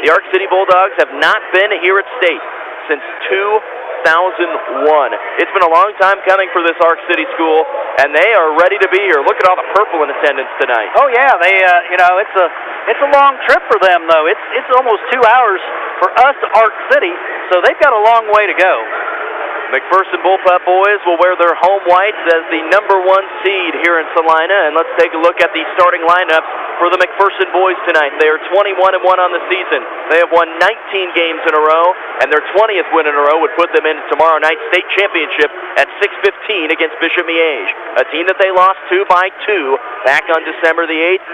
The Arc City Bulldogs have not been here at State since 2001. It's been a long time coming for this Arc City school, and they are ready to be here. Look at all the purple in attendance tonight. Oh yeah, they it's a long trip for them though. It's almost 2 hours for us to Arc City, so they've got a long way to go. McPherson Bullpup boys will wear their home whites as the number 1 seed here in Salina, and let's take a look at the starting lineups for the McPherson boys tonight. They are 21-1 on the season. They have won 19 games in a row, and their 20th win in a row would put them in tomorrow night's state championship at 6:15 against Bishop Miege, a team that they lost to by 2 back on December the 8th.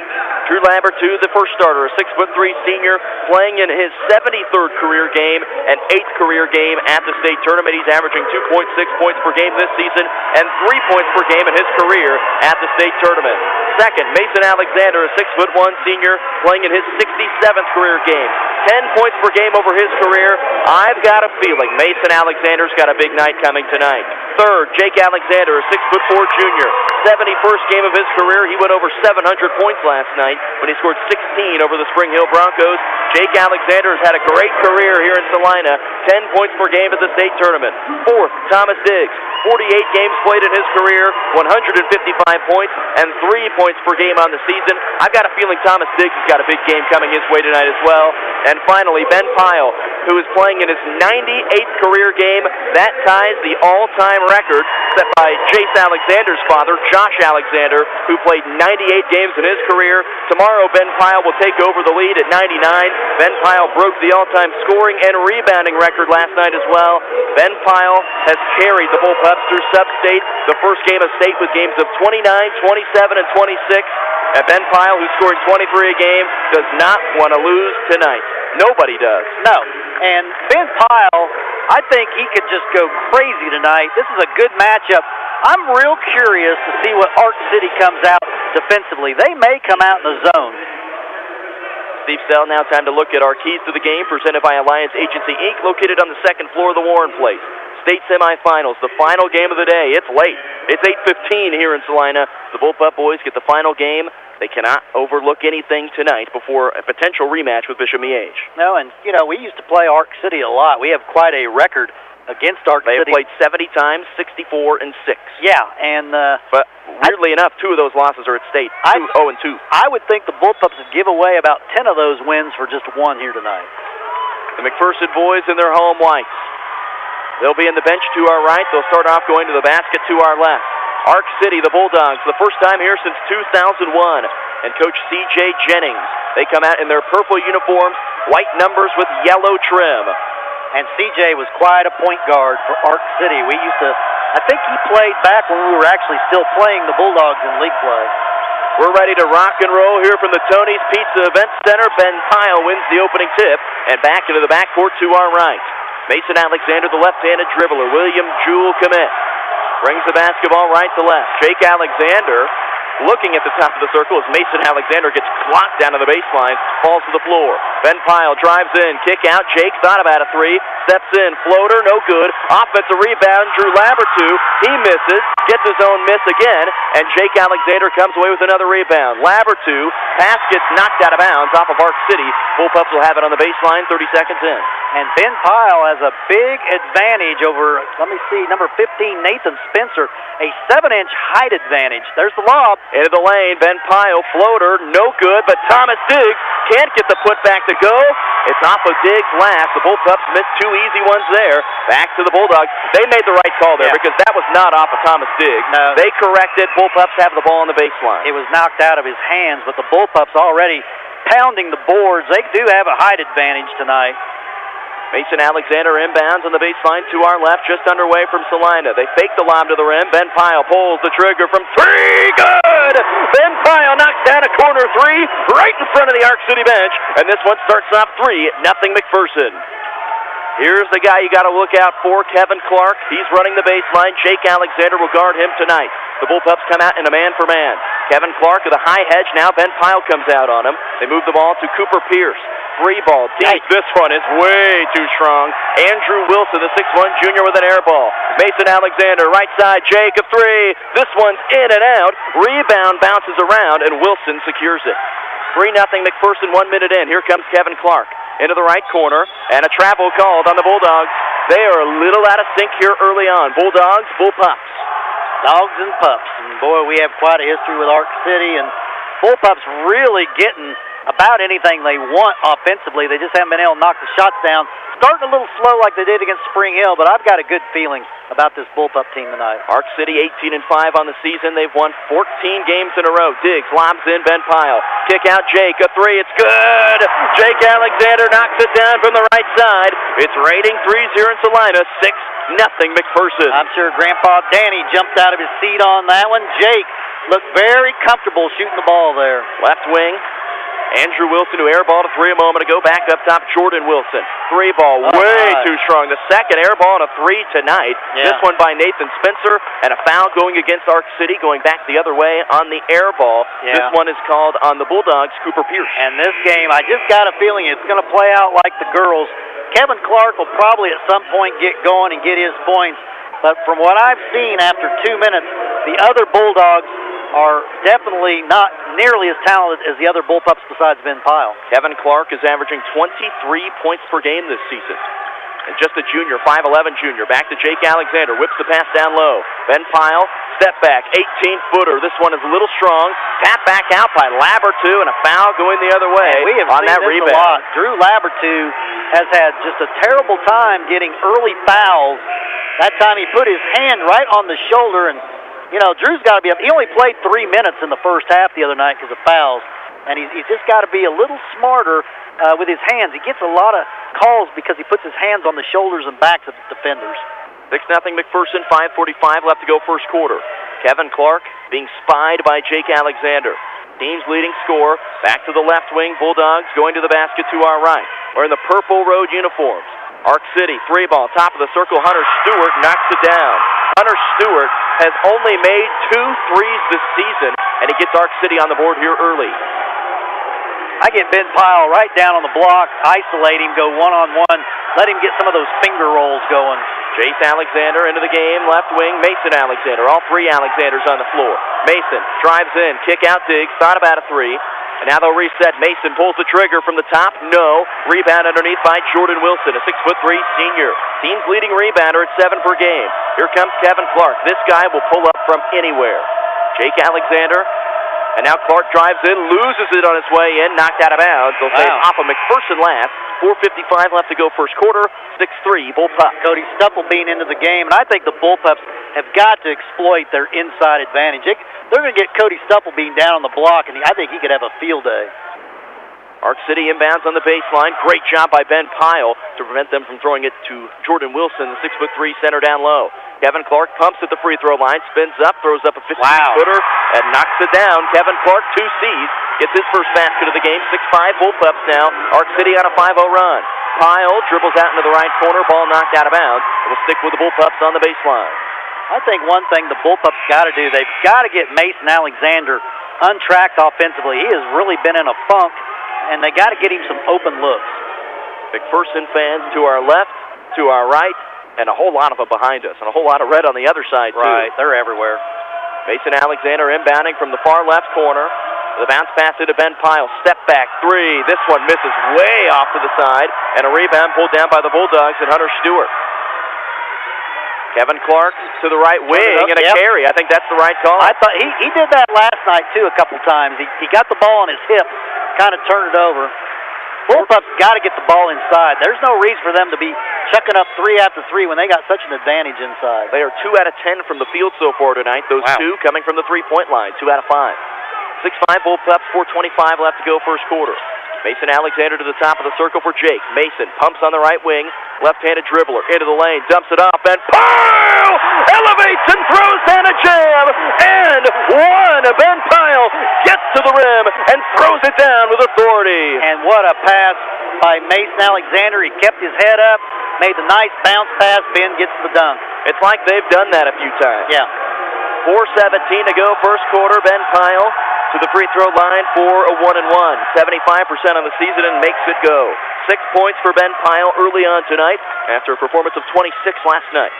Drew Labertew, the first starter, a 6'3" senior, playing in his 73rd career game and 8th career game at the state tournament. He's averaging 2.6 points per game this season and 3 points per game in his career at the state tournament. Second, Mason Alexander, a 6'1" senior, playing in his 67th career game. 10 points per game over his career. I've got a feeling Mason Alexander's got a big night coming tonight. Third, Jake Alexander, a 6'4" junior. 71st game of his career. He went over 700 points last night when he scored 16 over the Spring Hill Broncos. Jake Alexander has had a great career here in Salina. 10 points per game at the state tournament. Fourth, Thomas Diggs. 48 games played in his career, 155 points, and 3 points per game on the season. I've got a feeling Thomas Diggs has got a big game coming his way tonight as well. And finally, Ben Pyle, who is playing in his 98th career game. That ties the all-time record set by Jace Alexander's father, Josh Alexander, who played 98 games in his career. Tomorrow, Ben Pyle will take over the lead at 99. Ben Pyle broke the all-time scoring and rebounding record last night as well. Ben Pyle has carried the Bullpups through sub-state. The first game of state with games of 29, 27, and 26. And Ben Pyle, who's scoring 23 a game, does not want to lose tonight. Nobody does. No. And Ben Pyle, I think he could just go crazy tonight. This is a good matchup. I'm real curious to see what Arc City comes out defensively. They may come out in the zone. Steve Stell, now time to look at our keys to the game presented by Alliance Agency, Inc., located on the second floor of the Warren Place. State semifinals, the final game of the day. It's late. It's 8:15 here in Salina. The Bullpup boys get the final game. They cannot overlook anything tonight before a potential rematch with Bishop Miege. No, and, we used to play Arc City a lot. We have quite a record against Arc City. They have played 70 times, 64-6. Yeah, and... but weirdly enough, 2 of those losses are at State, 0-2. I would think the Bullpups would give away about 10 of those wins for just 1 here tonight. The McPherson boys in their home whites. They'll be in the bench to our right. They'll start off going to the basket to our left. Arc City, the Bulldogs, the first time here since 2001. And Coach C.J. Jennings. They come out in their purple uniforms, white numbers with yellow trim. And C.J. was quite a point guard for Arc City. I think he played back when we were actually still playing the Bulldogs in league play. We're ready to rock and roll here from the Tony's Pizza Event Center. Ben Pyle wins the opening tip, and back into the backcourt to our right. Mason Alexander, the left-handed dribbler. William Jewell commit. Brings the basketball right to left. Jake Alexander looking at the top of the circle as Mason Alexander gets clocked down to the baseline, falls to the floor. Ben Pyle drives in, kick out. Jake thought about a 3, steps in, floater, no good. Offensive rebound, Drew Labertew. He misses, gets his own miss again, and Jake Alexander comes away with another rebound. Labertew, pass gets knocked out of bounds off of Arc City. Bullpups will have it on the baseline, 30 seconds in. And Ben Pyle has a big advantage over, number 15, Nathan Spencer. A 7-inch height advantage. There's the lob. Into the lane, Ben Pyle, floater, no good, but Thomas Diggs can't get the putback to go. It's off of Diggs' last. The Bullpups missed 2 easy ones there. Back to the Bulldogs. They made the right call there because that was not off of Thomas Diggs. No. They corrected. Bullpups have the ball on the baseline. It was knocked out of his hands, but the Bullpups already pounding the boards. They do have a height advantage tonight. Mason Alexander inbounds on the baseline to our left, just underway from Salina. They fake the lob to the rim. Ben Pyle pulls the trigger from 3. Good! Ben Pyle knocks down a corner 3 right in front of the Arc City bench. And this one starts off 3-0 McPherson. Here's the guy you got to look out for, Kevin Clark. He's running the baseline. Jake Alexander will guard him tonight. The Bullpups come out in a man-for-man. Kevin Clark with a high hedge. Now Ben Pyle comes out on him. They move the ball to Cooper Pierce. Free ball deep. This one is way too strong. Andrew Wilson, the 6'1" junior with an air ball. Mason Alexander, right side, Jake, a 3. This one's in and out. Rebound bounces around, and Wilson secures it. 3-0 McPherson, 1 minute in. Here comes Kevin Clark. into the right corner, and a travel called on the Bulldogs. They are a little out of sync here early on. Bulldogs, Bullpups. Dogs and pups. And boy, we have quite a history with Arc City, and Bullpups really getting about anything they want offensively. They just haven't been able to knock the shots down. Starting a little slow like they did against Spring Hill, but I've got a good feeling about this Bullpup team tonight. Arc City 18-5 on the season. They've won 14 games in a row. Diggs lobs in Ben Pyle. Kick out Jake. A three. It's good. Jake Alexander knocks it down from the right side. It's raining threes here in Salina. 6-0 McPherson. I'm sure Grandpa Danny jumped out of his seat on that one. Jake looked very comfortable shooting the ball there. Left wing. Andrew Wilson, who airballed a three a moment ago, back up top, Jordan Wilson. Three ball, way too strong. The second airball and a three tonight. Yeah. This one by Nathan Spencer, and a foul going against Arc City, going back the other way on the airball. Yeah. This one is called on the Bulldogs, Cooper Pierce. And this game, I just got a feeling it's going to play out like the girls. Kevin Clark will probably at some point get going and get his points, but from what I've seen after 2 minutes, the other Bulldogs are definitely not nearly as talented as the other Bullpups besides Ben Pyle. Kevin Clark is averaging 23 points per game this season. And just a junior, 5'11 junior. Back to Jake Alexander. Whips the pass down low. Ben Pyle, step back, 18-footer. This one is a little strong. Tap back out by Labertew, and a foul going the other way we have on seen that this rebound. A lot. Drew Labertew has had just a terrible time getting early fouls. That time he put his hand right on the shoulder, and you know, Drew's got to be up. He only played 3 minutes in the first half the other night because of fouls, and he's just got to be a little smarter with his hands. He gets a lot of calls because he puts his hands on the shoulders and backs of the defenders. 6-0 McPherson, 5:45 left to go first quarter. Kevin Clark being spied by Jake Alexander. Team's leading scorer. Back to the left wing. Bulldogs going to the basket to our right. We're in the purple road uniforms. Arc City, three ball, top of the circle. Hunter Stewart knocks it down. Hunter Stewart has only made 2 threes this season, and he gets Arc City on the board here early. I get Ben Pyle right down on the block, isolate him, go one-on-one, let him get some of those finger rolls going. Chase Alexander into the game, left wing, Mason Alexander. All three Alexanders on the floor. Mason drives in, kick out Diggs, thought about a three. And now they'll reset. Mason pulls the trigger from the top. No. Rebound underneath by Jordan Wilson, a 6'3" senior. Team's leading rebounder at 7 per game. Here comes Kevin Clark. This guy will pull up from anywhere. Jake Alexander. And now Clark drives in, loses it on his way in, knocked out of bounds. They'll say off of McPherson last. 4:55 left to go first quarter. 6-3 Bullpup. Cody Stufflebean into the game, and I think the Bullpups have got to exploit their inside advantage. They're going to get Cody Stufflebean down on the block, and I think he could have a field day. Arc City inbounds on the baseline. Great job by Ben Pyle to prevent them from throwing it to Jordan Wilson, the 6'3" center down low. Kevin Clark pumps at the free throw line, spins up, throws up a 15-footer, and knocks it down. Kevin Clark, 2 C's, gets his first basket of the game. 6-5 Bullpups now. Arc City on a 5-0 run. Pyle dribbles out into the right corner, ball knocked out of bounds. It will stick with the Bullpups on the baseline. I think one thing the Bullpups got to do, they've got to get Mason Alexander untracked offensively. He has really been in a funk, and they got to get him some open looks. McPherson fans to our left, to our right, and a whole lot of them behind us, and a whole lot of red on the other side, too. Right, they're everywhere. Mason Alexander inbounding from the far left corner. The bounce pass into Ben Pyle. Step back three. This one misses way off to the side, and a rebound pulled down by the Bulldogs and Hunter Stewart. Kevin Clark to the right wing and a carry. I think that's the right call. I thought he did that last night, too, a couple times. He got the ball on his hip, kind of turned it over. Bullpups got to get the ball inside. There's no reason for them to be chucking up 3 after 3 when they got such an advantage inside. They are 2 out of 10 from the field so far tonight. Those 2 coming from the three-point line. 2 out of 5. 6-5 Bullpups, 4:25 left to go first quarter. Mason Alexander to the top of the circle for Jake. Mason pumps on the right wing. Left-handed dribbler into the lane. Dumps it up. And Pyle elevates and throws down a jam. And one. Ben Pyle gets to the rim and throws it down with authority. And what a pass by Mason Alexander. He kept his head up. Made the nice bounce pass. Ben gets the dunk. It's like they've done that a few times. Yeah. 4:17 to go first quarter. Ben Pyle to the free throw line for a 1-and-1. 75% on the season and makes it go. 6 points for Ben Pyle early on tonight after a performance of 26 last night.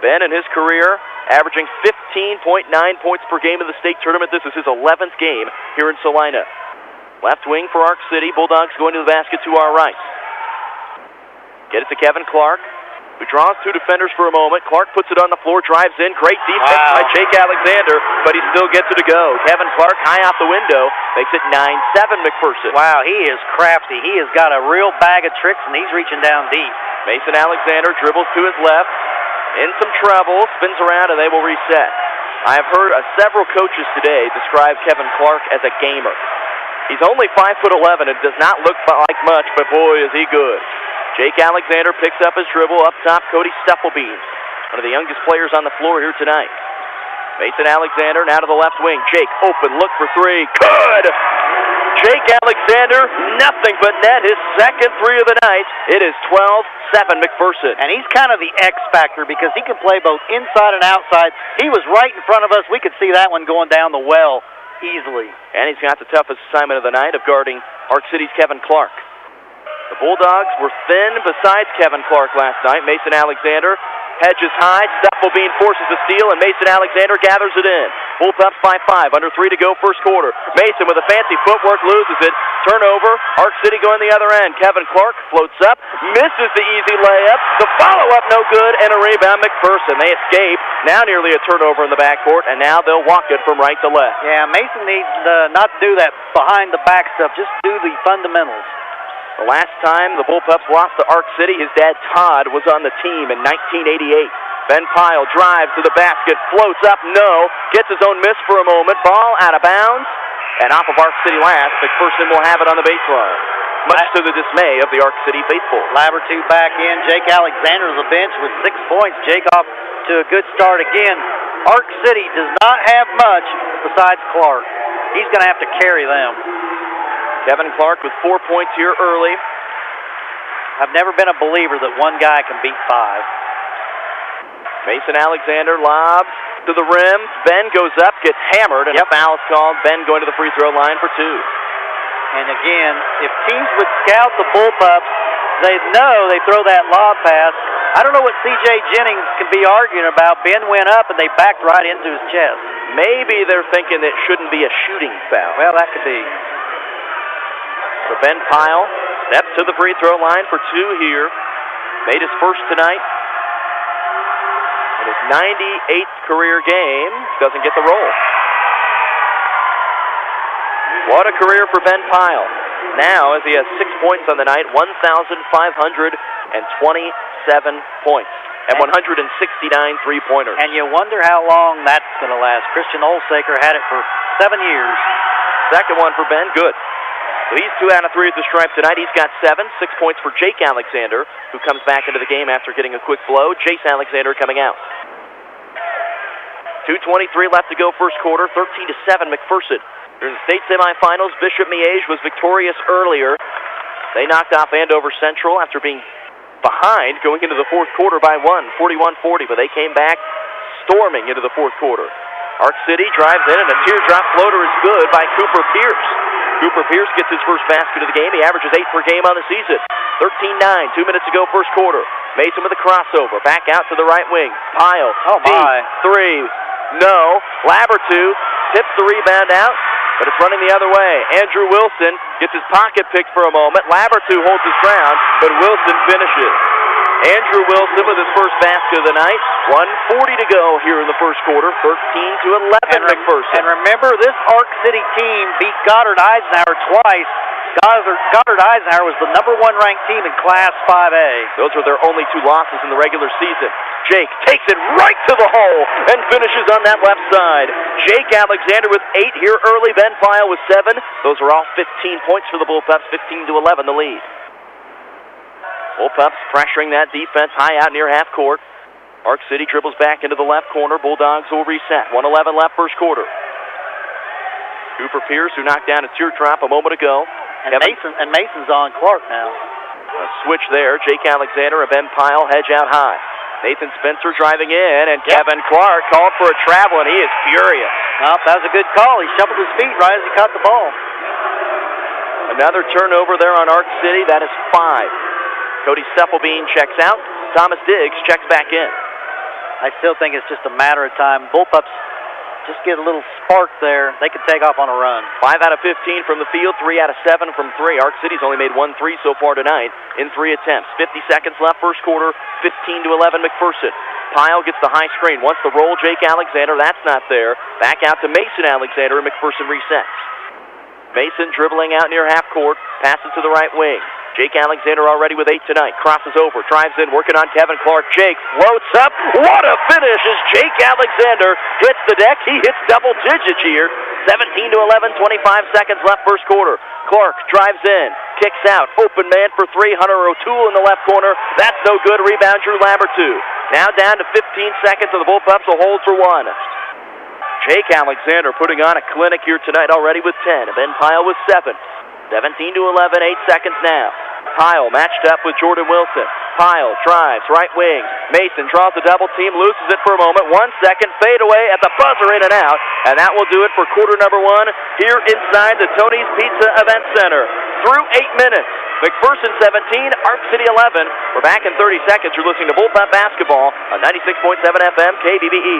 Ben in his career averaging 15.9 points per game in the state tournament. This is his 11th game here in Salina. Left wing for Arc City. Bulldogs going to the basket to our right. Get it to Kevin Clark, who draws two defenders for a moment. Clark puts it on the floor, drives in. Great defense by Jake Alexander, but he still gets it to go. Kevin Clark high out the window, makes it 9-7 McPherson. Wow, he is crafty. He has got a real bag of tricks, and he's reaching down deep. Mason Alexander dribbles to his left, in some trouble, spins around, and they will reset. I have heard several coaches today describe Kevin Clark as a gamer. He's only 5'11" and does not look like much, but boy, is he good. Jake Alexander picks up his dribble. Up top, Cody Stufflebean, one of the youngest players on the floor here tonight. Mason Alexander now to the left wing. Jake open, look for three. Good! Jake Alexander, nothing but net, his second three of the night. It is 12-7 McPherson. And he's kind of the X factor because he can play both inside and outside. He was right in front of us. We could see that one going down the well easily. And he's got the toughest assignment of the night of guarding Arc City's Kevin Clark. The Bulldogs were thin besides Kevin Clark last night. Mason Alexander hedges high. Stufflebean forces a steal, and Mason Alexander gathers it in. Bullpups by 5, under 3 to go first quarter. Mason with a fancy footwork loses it. Turnover, Arc City going the other end. Kevin Clark floats up, misses the easy layup. The follow-up no good, and a rebound McPherson. They escape. Now nearly a turnover in the backcourt, and now they'll walk it from right to left. Yeah, Mason needs not to do that behind-the-back stuff. Just do the fundamentals. The last time the Bullpups lost to Arc City, his dad Todd was on the team in 1988. Ben Pyle drives to the basket, floats up, no, gets his own miss for a moment, ball out of bounds, and off of Arc City last, McPherson will have it on the baseline, much to the dismay of the Arc City faithful. Labertew back in, Jake Alexander on the bench with 6 points. Jake off to a good start again. Arc City does not have much besides Clark. He's going to have to carry them. Kevin Clark with 4 points here early. I've never been a believer that one guy can beat 5. Mason Alexander lobs to the rim. Ben goes up, gets hammered, and a foul is called. Ben going to the free throw line for 2. And again, if teams would scout the Bullpups, they'd know they throw that lob pass. I don't know what C.J. Jennings can be arguing about. Ben went up, and they backed right into his chest. Maybe they're thinking it shouldn't be a shooting foul. Well, that could be. So Ben Pyle steps to the free throw line for 2 here. Made his first tonight. In his 98th career game, doesn't get the roll. What a career for Ben Pyle. Now, as he has 6 points on the night, 1,527 points and 169 three-pointers. And you wonder how long that's going to last. Christian Olsaker had it for 7 years. Second one for Ben, good. So he's 2 out of 3 at the stripe tonight. He's got 7. 6 points for Jake Alexander, who comes back into the game after getting a quick blow. Jace Alexander coming out. 2:23 left to go first quarter. 13-7 McPherson. During the state semifinals, Bishop Miege was victorious earlier. They knocked off Andover Central after being behind going into the fourth quarter by 41-40, but they came back storming into the fourth quarter. Arc City drives in, and a teardrop floater is good by Cooper Pierce. Cooper Pierce gets his first basket of the game. He averages 8 per game on the season. 13-9, 2 minutes to go first quarter. Mason with a crossover. Back out to the right wing. Pyle. Oh, my. 3. No. Labertew tips the rebound out, but it's running the other way. Andrew Wilson gets his pocket picked for a moment. Labertew holds his ground, but Wilson finishes. Andrew Wilson with his first basket of the night. 1:40 to go here in the first quarter. 13-11 McPherson. And remember, this Arc City team beat Goddard Eisenhower twice. Goddard Eisenhower was the #1 ranked team in Class 5A. Those were their only 2 losses in the regular season. Jake takes it right to the hole and finishes on that left side. Jake Alexander with 8 here early. Ben Pyle with 7. Those are all 15 points for the Bullpups. 15-11 the lead. Bullpups pressuring that defense high out near half court. Arc City dribbles back into the left corner. Bulldogs will reset. 1:11 left first quarter. Cooper Pierce, who knocked down a teardrop a moment ago. And Mason's on Clark now. A switch there. Jake Alexander and Ben Pyle hedge out high. Nathan Spencer driving in, and Kevin Clark called for a travel, and he is furious. Well, that was a good call. He shuffled his feet right as he caught the ball. Another turnover there on Arc City. That is 5. Cody Stufflebean checks out. Thomas Diggs checks back in. I still think it's just a matter of time. Bullpups just get a little spark there, they could take off on a run. 5 out of 15 from the field, 3 out of 7 from 3. Arc City's only made 1 3 so far tonight in 3 attempts. 50 seconds left, first quarter, 15-11 McPherson. Pyle gets the high screen, wants to roll Jake Alexander, that's not there. Back out to Mason Alexander, and McPherson resets. Mason dribbling out near half court, passes to the right wing. Jake Alexander already with 8 tonight. Crosses over, drives in, working on Kevin Clark. Jake floats up. What a finish as Jake Alexander hits the deck. He hits double digits here. 17-11, 25 seconds left first quarter. Clark drives in, kicks out. Open man for 3. Hunter O'Toole in the left corner. That's no good. Rebound Drew Labertew. Now down to 15 seconds, and the Bullpups will hold for 1. Jake Alexander putting on a clinic here tonight already with 10. Ben Pyle with 7. 17-11, 8 seconds now. Pyle matched up with Jordan Wilson. Pyle drives, right wing. Mason draws the double team, loses it for a moment. 1 second, fade away at the buzzer, in and out. And that will do it for quarter number 1 here inside the Tony's Pizza Event Center. Through 8 minutes. McPherson 17, Arc City 11. We're back in 30 seconds. You're listening to Bullpup Basketball on 96.7 FM KBBE.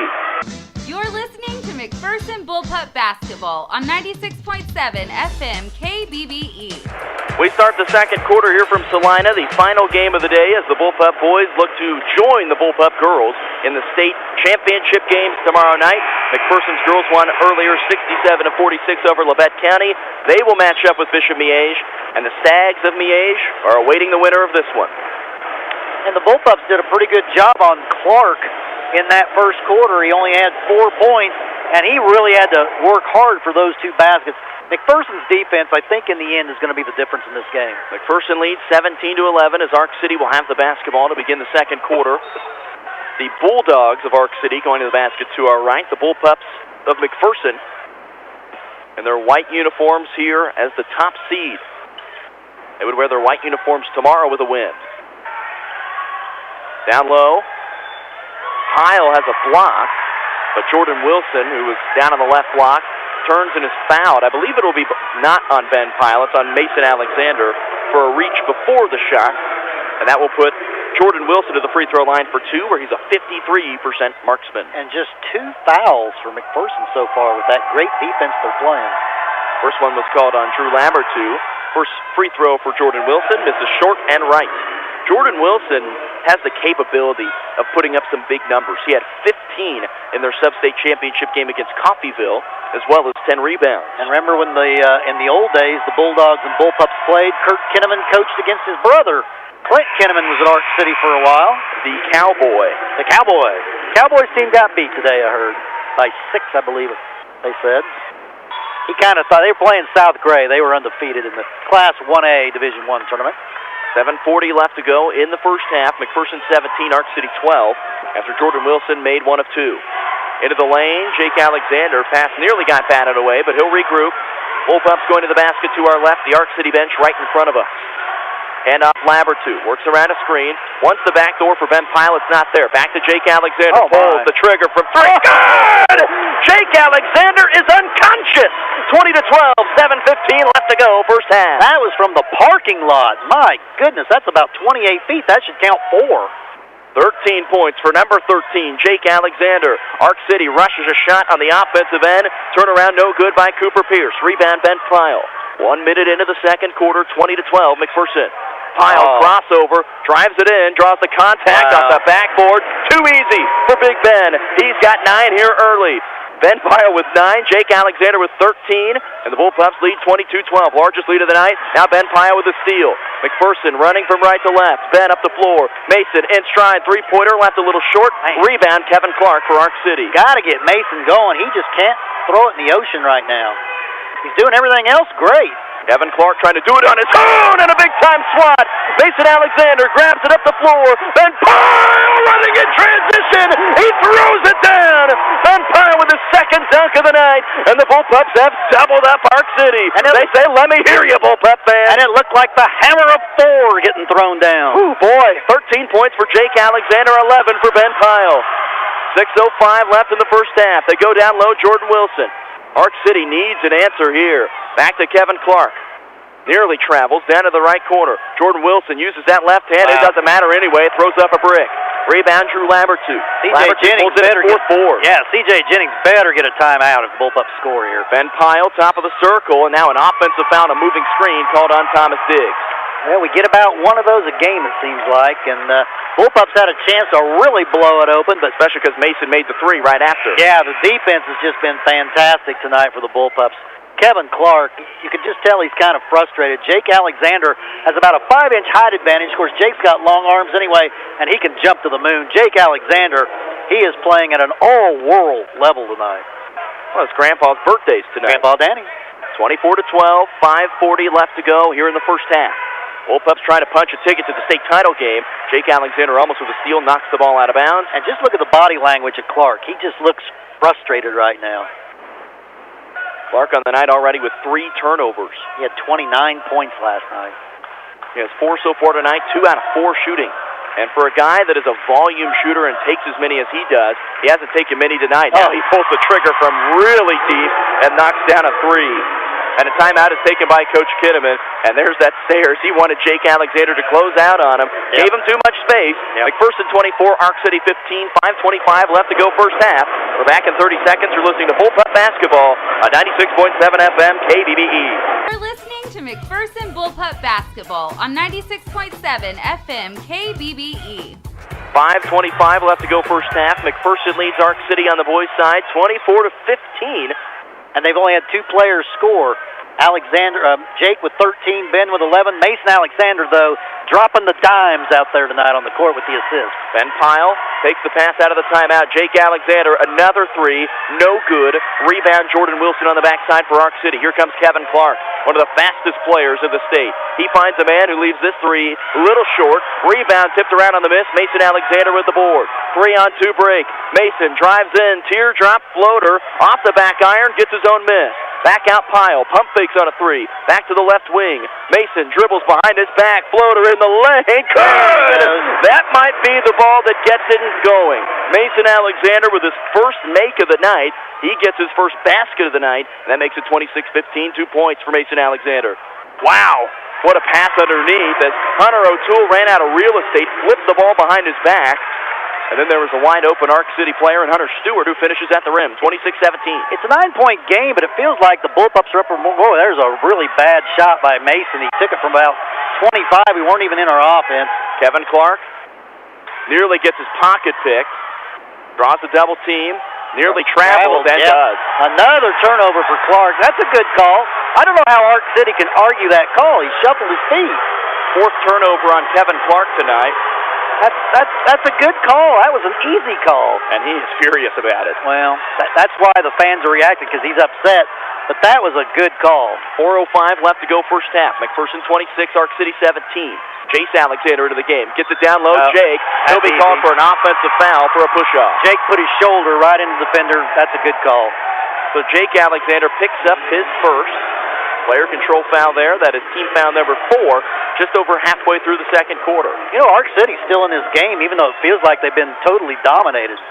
You're listening to McPherson Bullpup Basketball on 96.7 FM KBBE. We start the second quarter here from Salina, the final game of the day as the Bullpup boys look to join the Bullpup girls in the state championship games tomorrow night. McPherson's girls won earlier 67-46 over Labette County. They will match up with Bishop Miege, and the Stags of Miege are awaiting the winner of this one. And the Bullpups did a pretty good job on Clark in that first quarter. He only had 4 points, and he really had to work hard for those 2 baskets. McPherson's defense, I think, in the end is going to be the difference in this game. McPherson leads 17-11 as Arc City will have the basketball to begin the second quarter. The Bulldogs of Arc City going to the basket to our right. The Bullpups of McPherson in their white uniforms here as the top seed. They would wear their white uniforms tomorrow with a win. Down low. Pyle has a block, but Jordan Wilson, who was down on the left block, turns and is fouled. I believe it will be not on Ben Pyle. It's on Mason Alexander for a reach before the shot, and that will put Jordan Wilson to the free throw line for 2, where he's a 53% marksman. And just 2 fouls for McPherson so far with that great defense they're playing. First one was called on Drew Labertew. First free throw for Jordan Wilson, misses short and right. Jordan Wilson has the capability of putting up some big numbers. He had 15 in their sub-state championship game against Coffeyville, as well as 10 rebounds. And remember when in the old days, the Bulldogs and Bullpups played, Kurt Kinnamon coached against his brother. Clint Kinnamon was at Arc City for a while. The Cowboy. The Cowboy. Cowboys team got beat today, I heard. By 6, I believe they said. He kind of thought they were playing South Gray. They were undefeated in the Class 1A Division I tournament. 7:40 left to go in the first half. McPherson 17, Arc City 12, after Jordan Wilson made 1 of 2. Into the lane, Jake Alexander. Pass nearly got batted away, but he'll regroup. Bullpups going to the basket to our left. The Arc City bench right in front of us. Hand off Labertew. Works around a screen. Wants the back door for Ben Pyle. It's not there. Back to Jake Alexander. Pulls the trigger from 3. Good! Jake Alexander is unconscious. 20-12, 7:15 left to go, first half. That was from the parking lot. My goodness, that's about 28 feet. That should count 4. 13 points for number 13, Jake Alexander. Arc City rushes a shot on the offensive end. Turnaround no good by Cooper Pierce. Rebound Ben Pyle. 1 minute into the second quarter, 20-12, McPherson. Pyle crossover, drives it in, draws the contact off the backboard. Too easy for Big Ben. He's got 9 here early. Ben Pyle with 9, Jake Alexander with 13, and the Bullpups lead 22-12. Largest lead of the night. Now Ben Pyle with a steal. McPherson running from right to left. Ben up the floor. Mason in stride, 3-pointer, left a little short. Rebound, Kevin Clark for Arc City. Got to get Mason going. He just can't throw it in the ocean right now. He's doing everything else great. Kevin Clark trying to do it on his own, and a big-time swat. Mason Alexander grabs it up the floor. Ben Pyle running in transition. He throws it down. Ben Pyle with his second dunk of the night, and the Bullpups have doubled up Arc City. And they say, let me hear you, Bullpup fans. And it looked like the hammer of Thor getting thrown down. Ooh, boy. 13 points for Jake Alexander, 11 for Ben Pyle. 6:05 left in the first half. They go down low, Jordan Wilson. Arc City needs an answer here. Back to Kevin Clark. Nearly travels down to the right corner. Jordan Wilson uses that left hand. Wow. It doesn't matter anyway. Throws up a brick. Rebound, Drew Labertew. C.J. Jennings better get 4-4. Yeah, C.J. Jennings better get a timeout if the Bullpups score here. Ben Pyle, top of the circle, and now an offensive foul, a moving screen called on Thomas Diggs. Well, we get about one of those a game, it seems like, and Bullpups had a chance to really blow it open, but especially because Mason made the 3 right after. Yeah, the defense has just been fantastic tonight for the Bullpups. Kevin Clark, you can just tell he's kind of frustrated. Jake Alexander has about a 5-inch height advantage. Of course, Jake's got long arms anyway, and he can jump to the moon. Jake Alexander, he is playing at an all-world level tonight. Well, it's Grandpa's birthdays tonight. Grandpa Danny. 24-12, 5:40 left to go here in the first half. Bullpups trying to punch a ticket to the state title game. Jake Alexander almost with a steal, knocks the ball out of bounds. And just look at the body language of Clark. He just looks frustrated right now. Clark on the night already with 3 turnovers. He had 29 points last night. He has 4 so far tonight, 2 out of 4 shooting. And for a guy that is a volume shooter and takes as many as he does, he hasn't taken many tonight. Now he pulls the trigger from really deep and knocks down a 3. And a timeout is taken by Coach Kinnamon. And there's that Sayers. He wanted Jake Alexander to close out on him. Yep. Gave him too much space. Yep. McPherson 24, Arc City 15, 5:25 left to go first half. We're back in 30 seconds. You're listening to Bullpup Basketball on 96.7 FM KBBE. You're listening to McPherson Bullpup Basketball on 96.7 FM KBBE. 5:25 left to go first half. McPherson leads Arc City on the boys' side, 24-15. And they've only had 2 players score. Jake with 13, Ben with 11. Mason Alexander, though, dropping the dimes out there tonight on the court with the assist. Ben Pyle takes the pass out of the timeout. Jake Alexander, another 3, no good. Rebound, Jordan Wilson on the backside for Arc City. Here comes Kevin Clark, one of the fastest players in the state. He finds a man who leaves this 3 a little short. Rebound tipped around on the miss. Mason Alexander with the board. 3-on-2 break. Mason drives in, teardrop floater, off the back iron, gets his own miss. Back out Pyle, pump fakes on a 3. Back to the left wing. Mason dribbles behind his back, floater in the lane. That might be the ball that gets it going. Mason Alexander with his first make of the night. He gets his first basket of the night. And that makes it 26-15, 2 points for Mason Alexander. Wow, what a pass underneath as Hunter O'Toole ran out of real estate, flipped the ball behind his back. And then there was a wide-open Arc City player in Hunter Stewart who finishes at the rim, 26-17. It's a 9-point game, but it feels like the Bullpups are up for more. Oh, there's a really bad shot by Mason. He took it from about 25. We weren't even in our offense. Kevin Clark nearly gets his pocket picked. Draws a double team. Nearly travels and does. Another turnover for Clark. That's a good call. I don't know how Arc City can argue that call. He shuffled his feet. 4th turnover on Kevin Clark tonight. That's a good call. That was an easy call. And he is furious about it. Well, that's why the fans are reacting, because he's upset. But that was a good call. 4:05 left to go first half. McPherson 26, Arc City 17. Chase Alexander into the game. Gets it down low. Jake. He'll be called for an offensive foul for a push-off. Jake put his shoulder right into the defender. That's a good call. So Jake Alexander picks up his first. Player control foul there. That is team foul number 4, just over halfway through the second quarter. You know, Arc City's still in this game, even though it feels like they've been totally dominated.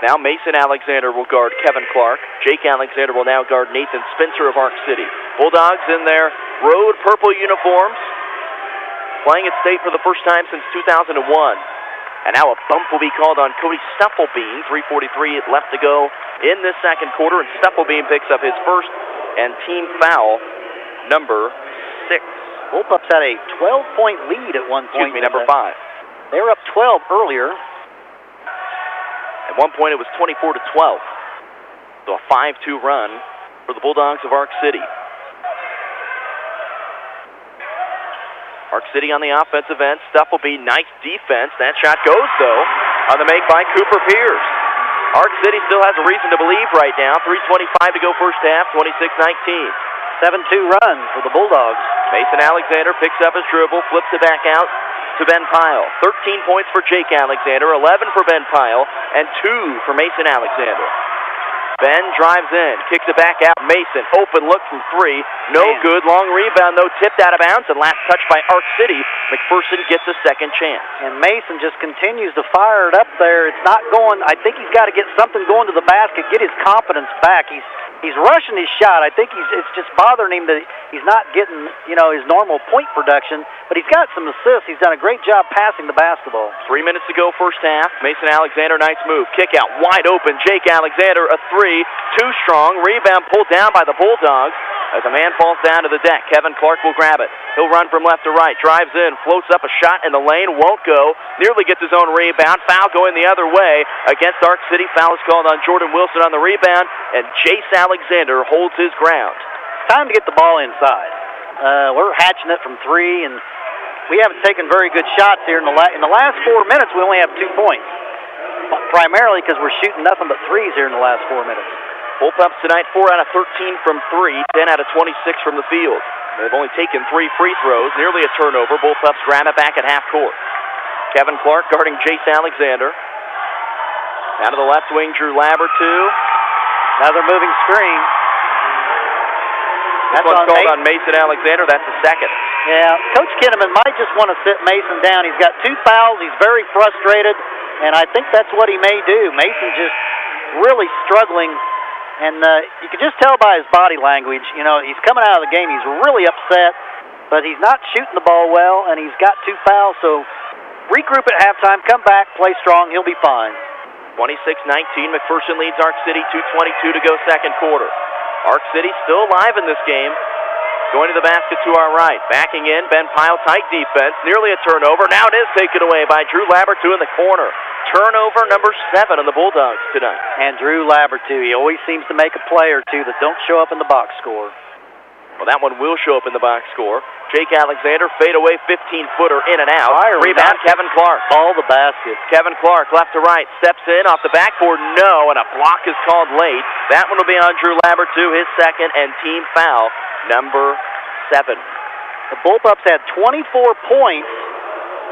Now Mason Alexander will guard Kevin Clark. Jake Alexander will now guard Nathan Spencer of Arc City. Bulldogs in their road purple uniforms, playing at state for the first time since 2001. And now a bump will be called on Cody Stufflebean. 3:43 left to go in this second quarter, and Stufflebean picks up his first and team foul number 6. Bullpups had a 12-point lead at one point. Excuse me, number 5. They were up 12 earlier. At one point it was 24-12. So a 5-2 run for the Bulldogs of Arc City. Arc City on the offensive end. Stufflebean, nice defense. That shot goes, though, on the make by Cooper Pierce. Arc City still has a reason to believe right now. 3:25 to go first half, 26-19. 7-2 run for the Bulldogs. Mason Alexander picks up his dribble, flips it back out to Ben Pyle. 13 points for Jake Alexander, 11 for Ben Pyle, and 2 for Mason Alexander. Ben drives in, kicks it back out. Mason, open look from three. No good. Long rebound, though, tipped out of bounds. And last touch by Arc City. McPherson gets a second chance. And Mason just continues to fire it up there. It's not going. I think he's got to get something going to the basket, get his confidence back. He's rushing his shot. I think it's just bothering him that he's not getting, his normal point production. But he's got some assists. He's done a great job passing the basketball. 3 minutes to go, first half. Mason Alexander, nice move. Kick out, wide open. Jake Alexander, a three. Too strong. Rebound pulled down by the Bulldogs as a man falls down to the deck. Kevin Clark will grab it. He'll run from left to right. Drives in, floats up a shot in the lane. Won't go. Nearly gets his own rebound. Foul going the other way against Arc City. Foul is called on Jordan Wilson on the rebound, and Jace Alexander holds his ground. Time to get the ball inside. We're hatching it from three, and we haven't taken very good shots here. In the last 4 minutes, we only have 2 points. Primarily because we're shooting nothing but threes here in the last 4 minutes. Bullpups tonight, 4 out of 13 from three, 10 out of 26 from the field. They've only taken 3 free throws, nearly a turnover. Bullpups grab it back at half court. Kevin Clark guarding Jace Alexander. Down to the left wing, Drew Labertew. Another moving screen. That's one's called on Mason Alexander. That's the second. Yeah, Coach Kinnamon might just want to sit Mason down. He's got 2 fouls. He's very frustrated, and I think that's what he may do. Mason just really struggling, and you can just tell by his body language. He's coming out of the game. He's really upset, but he's not shooting the ball well, and he's got 2 fouls. So regroup at halftime, come back, play strong. He'll be fine. 26-19, McPherson leads Arc City, 2:22 to go second quarter. Arc City still alive in this game. Going to the basket to our right. Backing in, Ben Pyle, tight defense. Nearly a turnover. Now it is taken away by Drew Labertew in the corner. Turnover number 7 on the Bulldogs tonight. And Drew Labertew, he always seems to make a play or two that don't show up in the box score. Well, that one will show up in the box score. Jake Alexander, fadeaway 15-footer in and out. Rebound, Kevin Clark. Ball the basket. Kevin Clark, left to right, steps in off the backboard. No, and a block is called late. That one will be on Drew Labertew, his second and team foul, number 7. The Bullpups had 24 points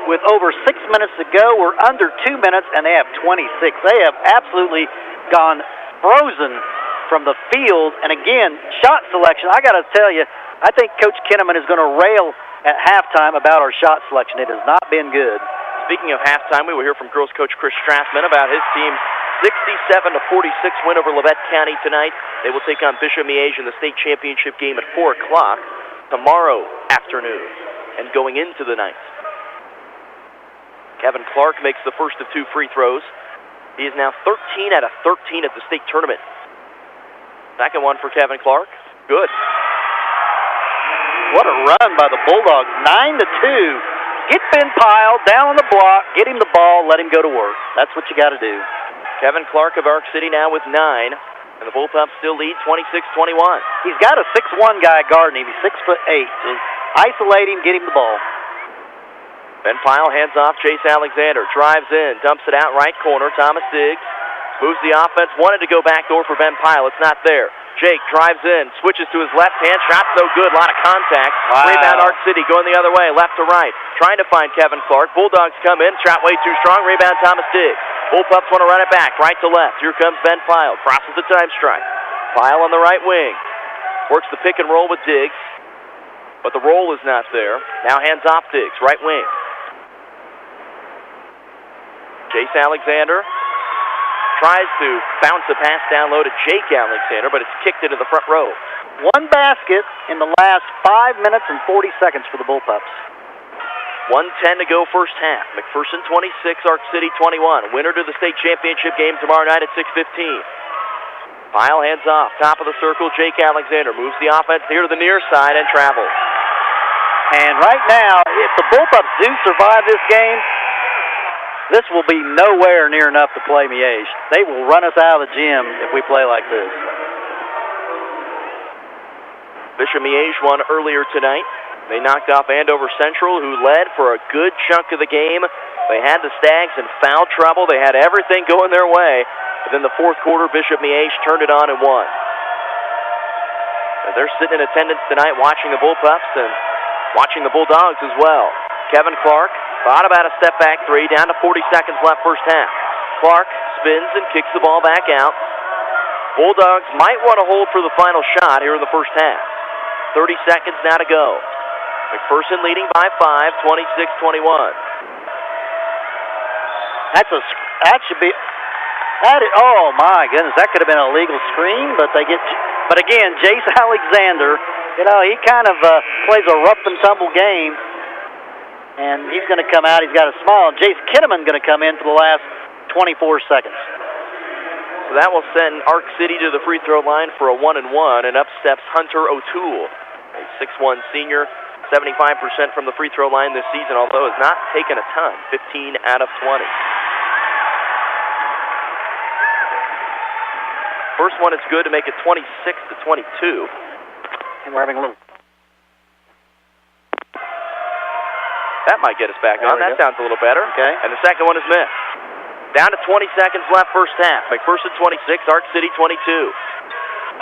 with over 6 minutes to go. We're under 2 minutes, and they have 26. They have absolutely gone frozen from the field. And again, shot selection, I got to tell you, I think Coach Kinnamon is going to rail at halftime about our shot selection. It has not been good. Speaking of halftime, we will hear from girls coach Chris Strassman about his team's 67-46 win over Labette County tonight. They will take on Bishop Miege in the state championship game at 4 o'clock tomorrow afternoon and going into the night. Kevin Clark makes the first of 2 free throws. He is now 13 out of 13 at the state tournament. Second one for Kevin Clark. Good. What a run by the Bulldogs. 9-2. Get Ben Pyle down on the block, get him the ball, let him go to work. That's what you got to do. Kevin Clark of Arc City now with 9, and the Bullpups still lead 26-21. He's got a 6'1" guy guarding him. He's 6'8". So isolate him, get him the ball. Ben Pyle hands off Jace Alexander, drives in, dumps it out right corner. Thomas Diggs moves the offense, wanted to go backdoor for Ben Pyle. It's not there. Jake drives in, switches to his left hand, shot's no good, a lot of contact. Wow. Rebound Arc City going the other way, left to right. Trying to find Kevin Clark. Bulldogs come in, shot way too strong, rebound Thomas Diggs. Bullpups want to run it back, right to left. Here comes Ben Pyle, crosses the time strike. Pyle on the right wing. Works the pick and roll with Diggs, but the roll is not there. Now hands off Diggs, right wing. Jace Alexander tries to bounce a pass down low to Jake Alexander, but it's kicked into the front row. 1 basket in the last 5 minutes and 40 seconds for the Bullpups. 1:10 to go first half. McPherson 26, Arc City 21. Winner to the state championship game tomorrow night at 6:15. Pyle hands off, top of the circle. Jake Alexander moves the offense here to the near side and travels. And right now, if the Bullpups do survive this game, this will be nowhere near enough to play Miege. They will run us out of the gym if we play like this. Bishop Miege won earlier tonight. They knocked off Andover Central, who led for a good chunk of the game. They had the Stags in foul trouble. They had everything going their way. But then the fourth quarter, Bishop Miege turned it on and won. And they're sitting in attendance tonight watching the Bullpups and watching the Bulldogs as well. Kevin Clark thought about a step-back three, down to 40 seconds left first half. Clark spins and kicks the ball back out. Bulldogs might want to hold for the final shot here in the first half. 30 seconds now to go. McPherson leading by 5, 26-21. That should be. Oh my goodness, that could have been a legal screen, but again, Jace Alexander, he kind of plays a rough and tumble game, and he's going to come out. He's got a smile. Jace Kinnamon going to come in for the last 24 seconds. So that will send Arc City to the free throw line for a 1-and-1, and up steps Hunter O'Toole, a 6'1" senior, 75% from the free throw line this season, although has not taken a ton, 15 out of 20. First one is good to make it 26-22. And we're having a little. That might get us back on. That sounds a little better. Okay. And the second one is missed. Down to 20 seconds left first half. McPherson 26, Arc City 22.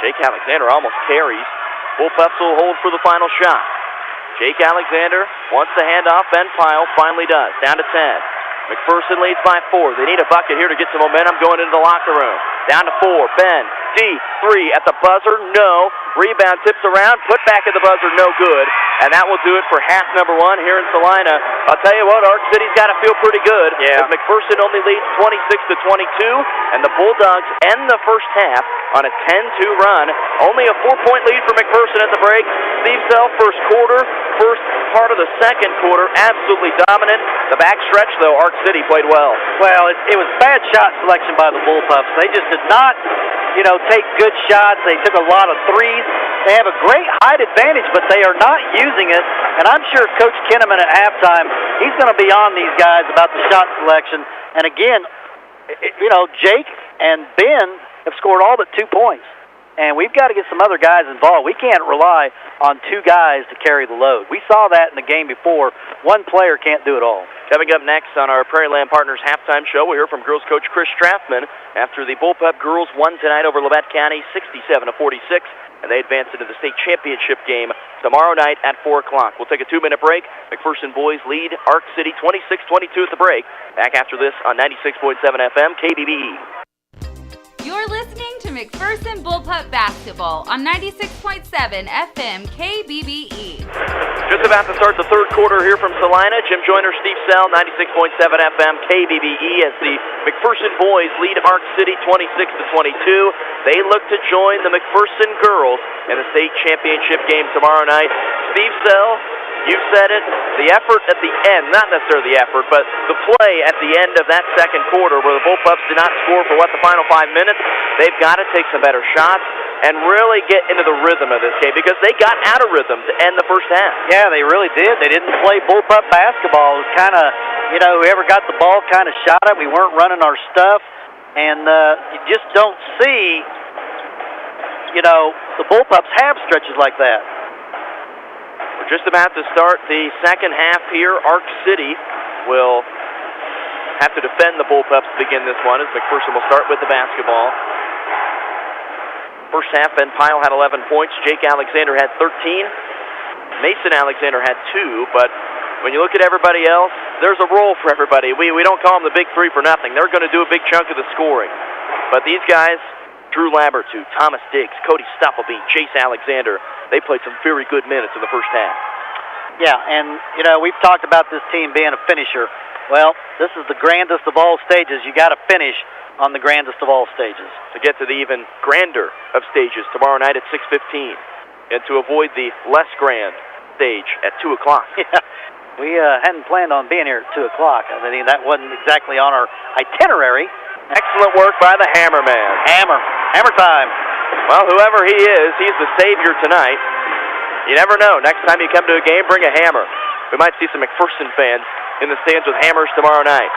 Jake Alexander almost carries. Bullpups will hold for the final shot. Jake Alexander wants the handoff. Ben Pyle finally does. Down to 10. McPherson leads by 4. They need a bucket here to get some momentum going into the locker room. Down to 4. Ben, deep, 3 at the buzzer, no. Rebound tips around, put back at the buzzer, no good. And that will do it for half number 1 here in Salina. I'll tell you what, Arc City's got to feel pretty good. Yeah. As McPherson only leads 26-22, and the Bulldogs end the first half on a 10-2 run. Only a 4-point lead for McPherson at the break. Steve Sell, first quarter, first part of the second quarter, absolutely dominant. The back stretch, though, Arc City played well. Well, it was bad shot selection by the Bullpups. They just did not, take good shots. They took a lot of threes. They have a great height advantage, but they are not using it. And I'm sure Coach Kinnamon at halftime, he's going to be on these guys about the shot selection. And again, Jake and Ben have scored all but 2 points. And we've got to get some other guys involved. We can't rely on 2 guys to carry the load. We saw that in the game before. One player can't do it all. Coming up next on our Prairie Land Partners halftime show, we'll hear from girls coach Chris Strathman after the Bullpup girls won tonight over Labette County 67-46, and they advance into the state championship game tomorrow night at 4 o'clock. We'll take a 2-minute break. McPherson boys lead Arc City 26-22 at the break. Back after this on 96.7 FM KBBE. You're listening to McPherson Bullpup Basketball on 96.7 FM KBBE. Just about to start the third quarter here from Salina. Jim Joyner, Steve Sell, 96.7 FM KBBE as the McPherson boys lead Arc City 26-22. They look to join the McPherson girls in the state championship game tomorrow night. Steve Sell, you said it, the effort at the end, not necessarily the effort, but the play at the end of that second quarter where the Bullpups did not score for, the final 5 minutes, they've got to take some better shots and really get into the rhythm of this game because they got out of rhythm to end the first half. Yeah, they really did. They didn't play Bullpup basketball. It was kind of, whoever got the ball kind of shot it. We weren't running our stuff, and you just don't see, the Bullpups have stretches like that. We're just about to start the second half here. Arc City will have to defend the Bullpups to begin this one as McPherson will start with the basketball. First half, Ben Pyle had 11 points. Jake Alexander had 13. Mason Alexander had 2, but when you look at everybody else, there's a role for everybody. We don't call them the big 3 for nothing. They're going to do a big chunk of the scoring. But these guys, Drew Labertew, Thomas Diggs, Cody Stufflebean, Chase Alexander, they played some very good minutes in the first half. Yeah, and, we've talked about this team being a finisher. Well, this is the grandest of all stages. You got to finish on the grandest of all stages. To get to the even grander of stages tomorrow night at 6:15, and to avoid the less grand stage at 2 o'clock. Yeah, we hadn't planned on being here at 2 o'clock. I mean, that wasn't exactly on our itinerary. Excellent work by the Hammer Man. Hammer time. Well, whoever he is, he's the savior tonight. You never know. Next time you come to a game, bring a hammer. We might see some McPherson fans in the stands with hammers tomorrow night.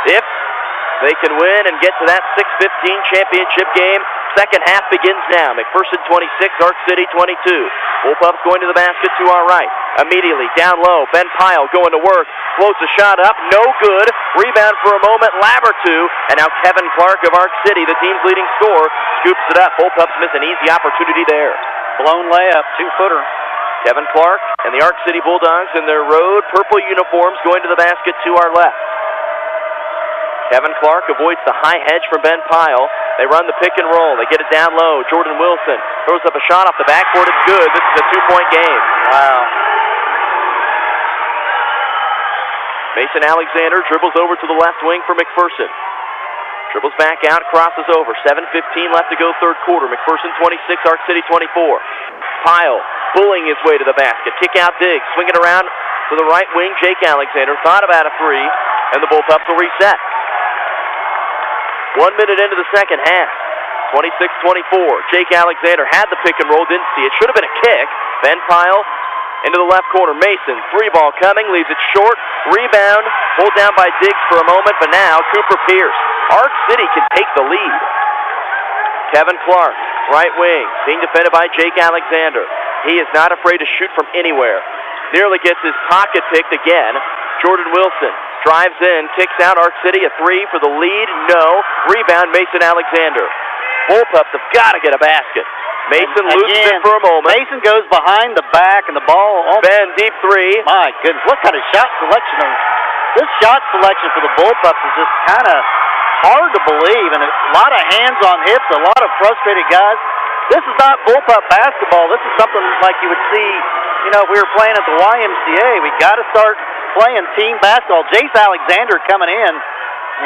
If they can win and get to that 6:15 championship game, second half begins now. McPherson 26, Arc City 22. Bullpups going to the basket to our right. Immediately, down low, Ben Pyle going to work. Floats a shot up, no good. Rebound for a moment, Labertew. And now Kevin Clark of Arc City, the team's leading scorer, scoops it up. Bullpups miss an easy opportunity there. Blown layup, 2-footer. Kevin Clark and the Arc City Bulldogs in their road purple uniforms going to the basket to our left. Kevin Clark avoids the high hedge from Ben Pyle. They run the pick and roll. They get it down low. Jordan Wilson throws up a shot off the backboard. It's good. This is a 2-point game. Wow. Mason Alexander dribbles over to the left wing for McPherson. Dribbles back out, crosses over. 7:15 left to go third quarter. McPherson 26, Arc City 24. Pyle bullying his way to the basket. Kick out Diggs. Swing it around to the right wing. Jake Alexander thought about a three, and the Bullpups will reset. 1 minute into the second half. 26-24. Jake Alexander had the pick and roll, didn't see it. Should have been a kick. Ben Pyle into the left corner. Mason, three ball coming, leaves it short. Rebound, pulled down by Diggs for a moment, but now Cooper Pierce. Arc City can take the lead. Kevin Clark, right wing, being defended by Jake Alexander. He is not afraid to shoot from anywhere. Nearly gets his pocket picked again. Jordan Wilson drives in, kicks out Arc City, a three for the lead. No. Rebound, Mason Alexander. Bullpups have got to get a basket. Mason loses it for a moment. Mason goes behind the back, and the ball... Ben, deep three. My goodness, what kind of shot selection? This shot selection for the Bullpups is just kind of hard to believe, and a lot of hands on hips, a lot of frustrated guys. This is not Bullpup basketball. This is something like you would see, if we were playing at the YMCA. We got to start playing team basketball. Jace Alexander coming in,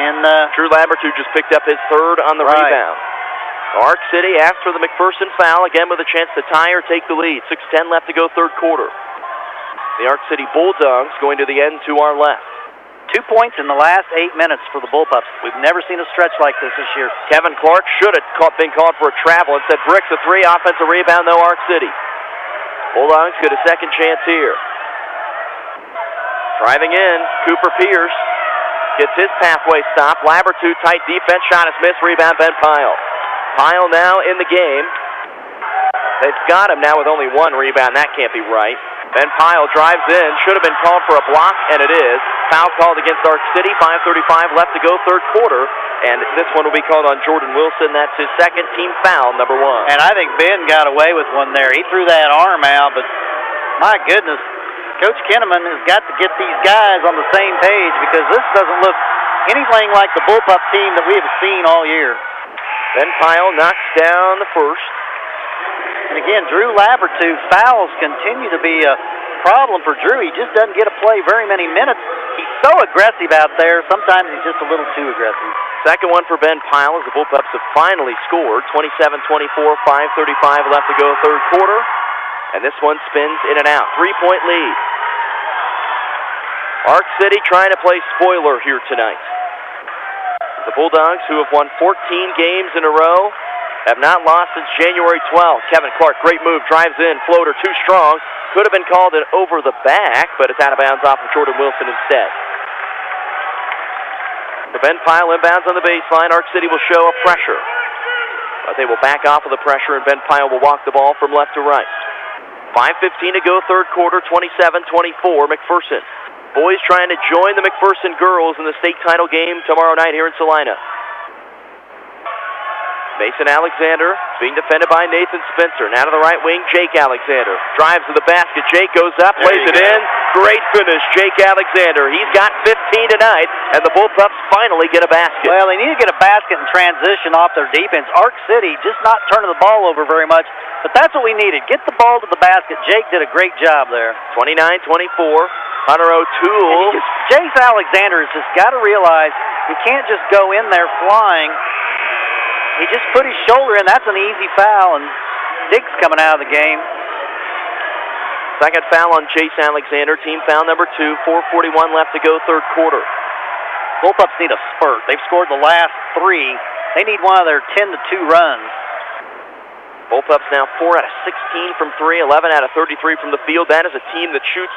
and Drew Labertew just picked up his third on the rebound. Arc City, after the McPherson foul, again with a chance to tie or take the lead. 6:10 left to go third quarter. The Arc City Bulldogs going to the end to our left. 2 points in the last 8 minutes for the Bullpups. We've never seen a stretch like this year. Kevin Clark should have been called for a travel. Instead, bricks a three. Offensive rebound, though, Arc City. Bulldogs get a second chance here. Driving in, Cooper Pierce gets his pathway stopped. Labertew, tight defense, shot is missed. Rebound, Ben Pyle. Pyle now in the game. They've got him now with only one rebound. That can't be right. Ben Pyle drives in. Should have been called for a block, and it is. Foul called against Arc City. 5:35 left to go third quarter. And this one will be called on Jordan Wilson. That's his second team foul, number one. And I think Ben got away with one there. He threw that arm out, but my goodness, Coach Kinnamon has got to get these guys on the same page because this doesn't look anything like the Bullpup team that we have seen all year. Ben Pyle knocks down the first. And again, Drew Labertew, fouls continue to be a problem for Drew. He just doesn't get to play very many minutes. He's so aggressive out there. Sometimes he's just a little too aggressive. Second one for Ben Pyle as the Bullpups have finally scored. 27-24, 5:35 left to go third quarter. And this one spins in and out. 3-point lead. Arc City trying to play spoiler here tonight. The Bulldogs, who have won 14 games in a row, have not lost since January 12th. Kevin Clark, great move, drives in, floater, too strong. Could have been called an over the back, but it's out of bounds off of Jordan Wilson instead. The Ben Pyle inbounds on the baseline. Arc City will show a pressure. But they will back off of the pressure, and Ben Pyle will walk the ball from left to right. 5:15 to go third quarter, 27-24, McPherson. Boys trying to join the McPherson girls in the state title game tomorrow night here in Salina. Mason Alexander being defended by Nathan Spencer. Now to the right wing, Jake Alexander. Drives to the basket. Jake goes up, plays it in. Great finish, Jake Alexander. He's got 15 tonight, and the Bullpups finally get a basket. Well, they need to get a basket and transition off their defense. Arc City just not turning the ball over very much, but that's what we needed. Get the ball to the basket. Jake did a great job there. 29-24. Hunter O'Toole. Jace Alexander has just got to realize he can't just go in there flying. He just put his shoulder in. That's an easy foul, and Diggs coming out of the game. Second foul on Jace Alexander. Team foul number 2. 4:41 left to go third quarter. Bullpups need a spurt. They've scored the last 3. They need one of their 10-2 runs. Bullpups now 4 out of 16 from 3, 11 out of 33 from the field. That is a team that shoots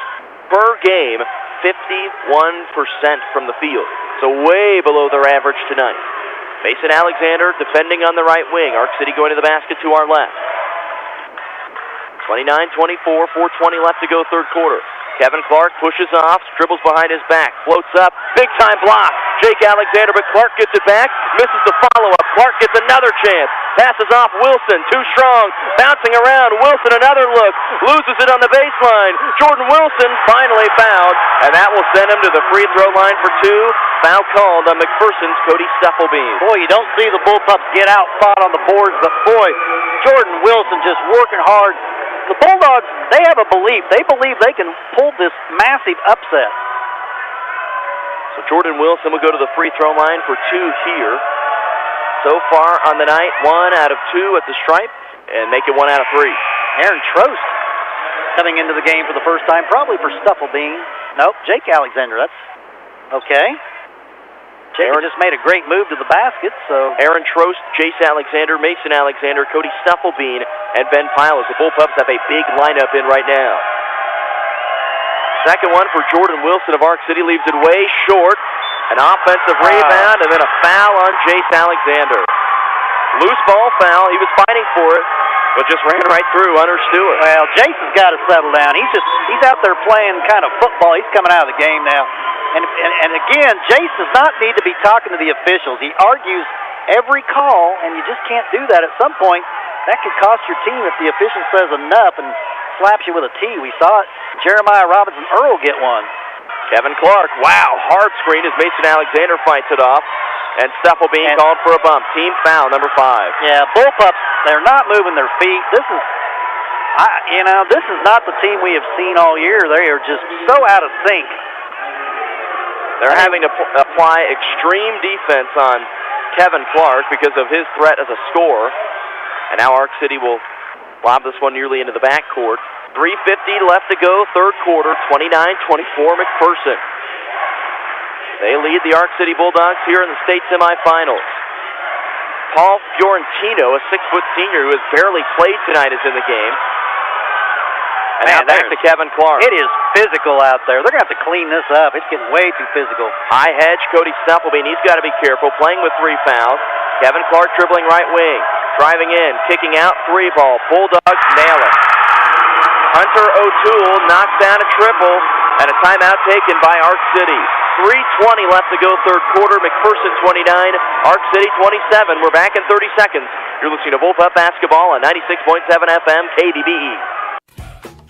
per game 51% from the field. So way below their average tonight. Mason Alexander defending on the right wing. Arc City going to the basket to our left. 29-24, 4:20 left to go third quarter. Kevin Clark pushes off, dribbles behind his back, floats up, big-time block. Jake Alexander, but Clark gets it back, misses the follow-up. Clark gets another chance, passes off Wilson, too strong, bouncing around. Wilson, another look, loses it on the baseline. Jordan Wilson finally fouled, and that will send him to the free throw line for two. Foul called on McPherson's Cody Stufflebean. Boy, you don't see the Bullpups get out fought on the boards, but boy, Jordan Wilson just working hard. The Bulldogs, they have a belief. They believe they can pull this massive upset. So Jordan Wilson will go to the free throw line for two here. So far on the night, 1 out of 2 at the stripe, and make it 1 out of 3. Aaron Trost coming into the game for the first time, probably for Stufflebean. Nope, Jake Alexander, that's okay. Jake just made a great move to the basket, so... Aaron Trost, Jace Alexander, Mason Alexander, Cody Stufflebean, and Ben Pyle. The Bullpups have a big lineup in right now. Second one for Jordan Wilson of Arc City, leaves it way short. An offensive rebound, and then a foul on Jace Alexander. Loose ball foul. He was fighting for it, but just ran right through Hunter Stewart. Well, Jace has got to settle down. He's out there playing kind of football. He's coming out of the game now. And again, Jace does not need to be talking to the officials. He argues every call, and you just can't do that. At some point, that could cost your team if the official says enough and slaps you with a T. We saw it. Jeremiah Robinson-Earl get one. Kevin Clark, wow, hard screen as Mason Alexander fights it off. And Stufflebean called for a bump. Team foul, number 5. Yeah, Bullpups, they're not moving their feet. This is not the team we have seen all year. They are just so out of sync. They're having to apply extreme defense on Kevin Clark because of his threat as a scorer. And now Arc City will lob this one nearly into the backcourt. 3:50 left to go, third quarter, 29-24 McPherson. They lead the Arc City Bulldogs here in the state semifinals. Paul Fiorentino, a 6-foot senior who has barely played tonight, is in the game. And now back to Kevin Clark. It is physical out there. They're going to have to clean this up. It's getting way too physical. High hedge, Cody Stufflebean. He's got to be careful, playing with 3 fouls. Kevin Clark dribbling right wing. Driving in, kicking out, 3 ball. Bulldogs nail it. Hunter O'Toole knocks down a triple, and a timeout taken by Arc City. 3:20 left to go, third quarter. McPherson 29, Arc City 27. We're back in 30 seconds. You're listening to Bullpup Basketball on 96.7 FM KBBE.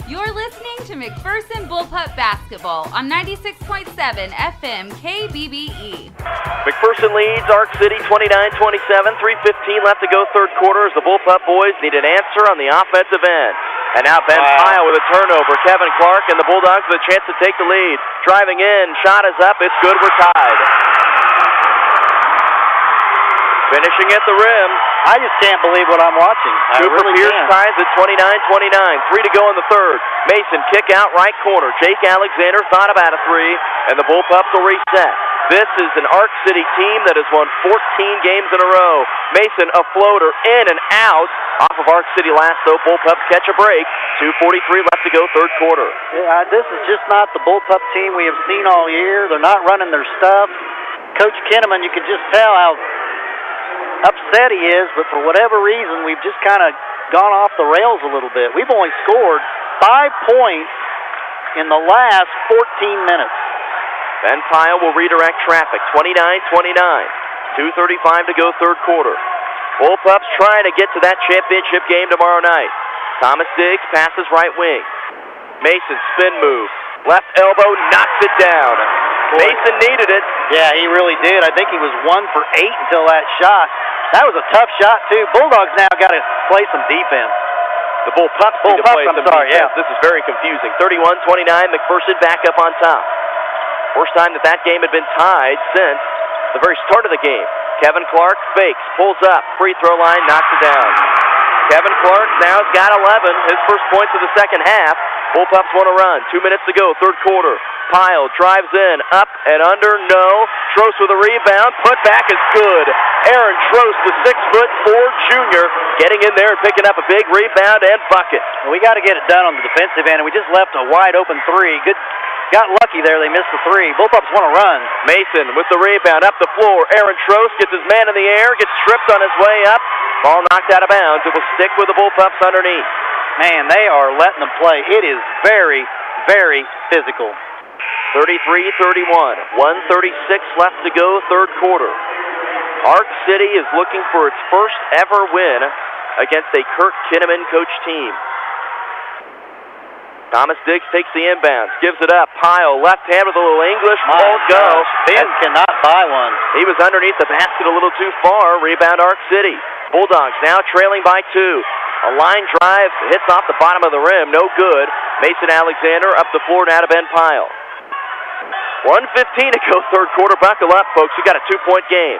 You're listening to McPherson Bullpup Basketball on 96.7 FM KBBE. McPherson leads Arc City 29-27. 3:15 left to go, third quarter, as the Bullpup boys need an answer on the offensive end. And now Ben Pyle with a turnover. Kevin Clark and the Bulldogs with a chance to take the lead. Driving in, shot is up, it's good, we're tied. Finishing at the rim. I just can't believe what I'm watching. Cooper Pierce ties at 29-29. 3 to go in the third. Mason kick out right corner. Jake Alexander thought about a 3, and the Bullpups will reset. This is an Arc City team that has won 14 games in a row. Mason, a floater, in and out. Off of Arc City last, though. Bullpups catch a break. 2:43 left to go, third quarter. Yeah, this is just not the Bullpup team we have seen all year. They're not running their stuff. Coach Kinnamon, you can just tell how upset he is, but for whatever reason, we've just kind of gone off the rails a little bit. We've only scored 5 points in the last 14 minutes. Ben Pyle will redirect traffic. 29-29. 2:35 to go, third quarter. Bullpups trying to get to that championship game tomorrow night. Thomas Diggs passes right wing. Mason spin move. Left elbow knocks it down. Mason needed it. Yeah, he really did. I think he was 1 for 8 until that shot. That was a tough shot, too. Bulldogs now got to play some defense. The Bullpups need to play some defense. Yeah. This is very confusing. 31-29, McPherson back up on top. First time that game had been tied since the very start of the game. Kevin Clark fakes, pulls up, free throw line, knocks it down. Kevin Clark now has got 11, his first points of the second half. Bullpups want to run. 2 minutes to go, third quarter. Pyle drives in, up and under, no. Trost with a rebound, put back is good. Aaron Trost, the 6'4" junior, getting in there and picking up a big rebound and bucket. Well, we got to get it done on the defensive end, and we just left a wide open 3. Good. Got lucky there, they missed the 3. Bullpups want to run. Mason with the rebound, up the floor. Aaron Trost gets his man in the air, gets stripped on his way up. Ball knocked out of bounds. It will stick with the Bullpups underneath. Man, they are letting them play. It is very, very physical. 33-31, 1:36 left to go, third quarter. Ark City is looking for its first ever win against a Kirk Kinnamon coach team. Thomas Diggs takes the inbounds, gives it up. Pyle, left hand with a little English, won't go. Ben cannot buy one. He was underneath the basket a little too far. Rebound Ark City. Bulldogs now trailing by 2. A line drive hits off the bottom of the rim, no good. Mason Alexander up the floor now to Ben Pyle. 1:15 to go, third quarter. Buckle up, folks. We got a 2-point game.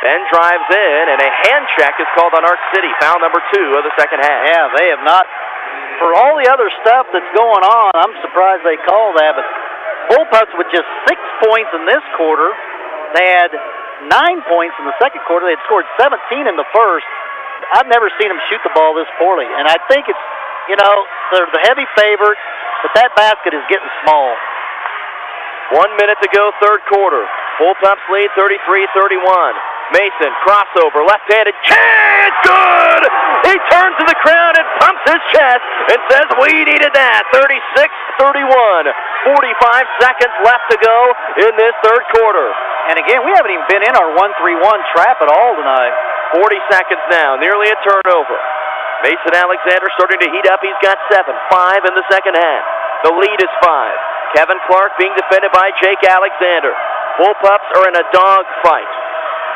Ben drives in, and a hand check is called on Ark City. Foul number 2 of the second half. Yeah, they have not. For all the other stuff that's going on, I'm surprised they called that, but Bullpups with just 6 points in this quarter. They had 9 points in the second quarter. They had scored 17 in the first. I've never seen them shoot the ball this poorly, and I think it's, they're the heavy favorite, but that basket is getting small. 1 minute to go, third quarter. Bullpups lead 33-31. Mason, crossover, left-handed, chance, good! He turns to the crowd and pumps his chest and says, we needed that. 36-31, 45 seconds left to go in this third quarter. And again, we haven't even been in our 1-3-1 trap at all tonight. 40 seconds now, nearly a turnover. Mason Alexander starting to heat up. He's got 7, 5 in the second half. The lead is 5. Kevin Clark being defended by Jake Alexander. Bullpups are in a dog fight.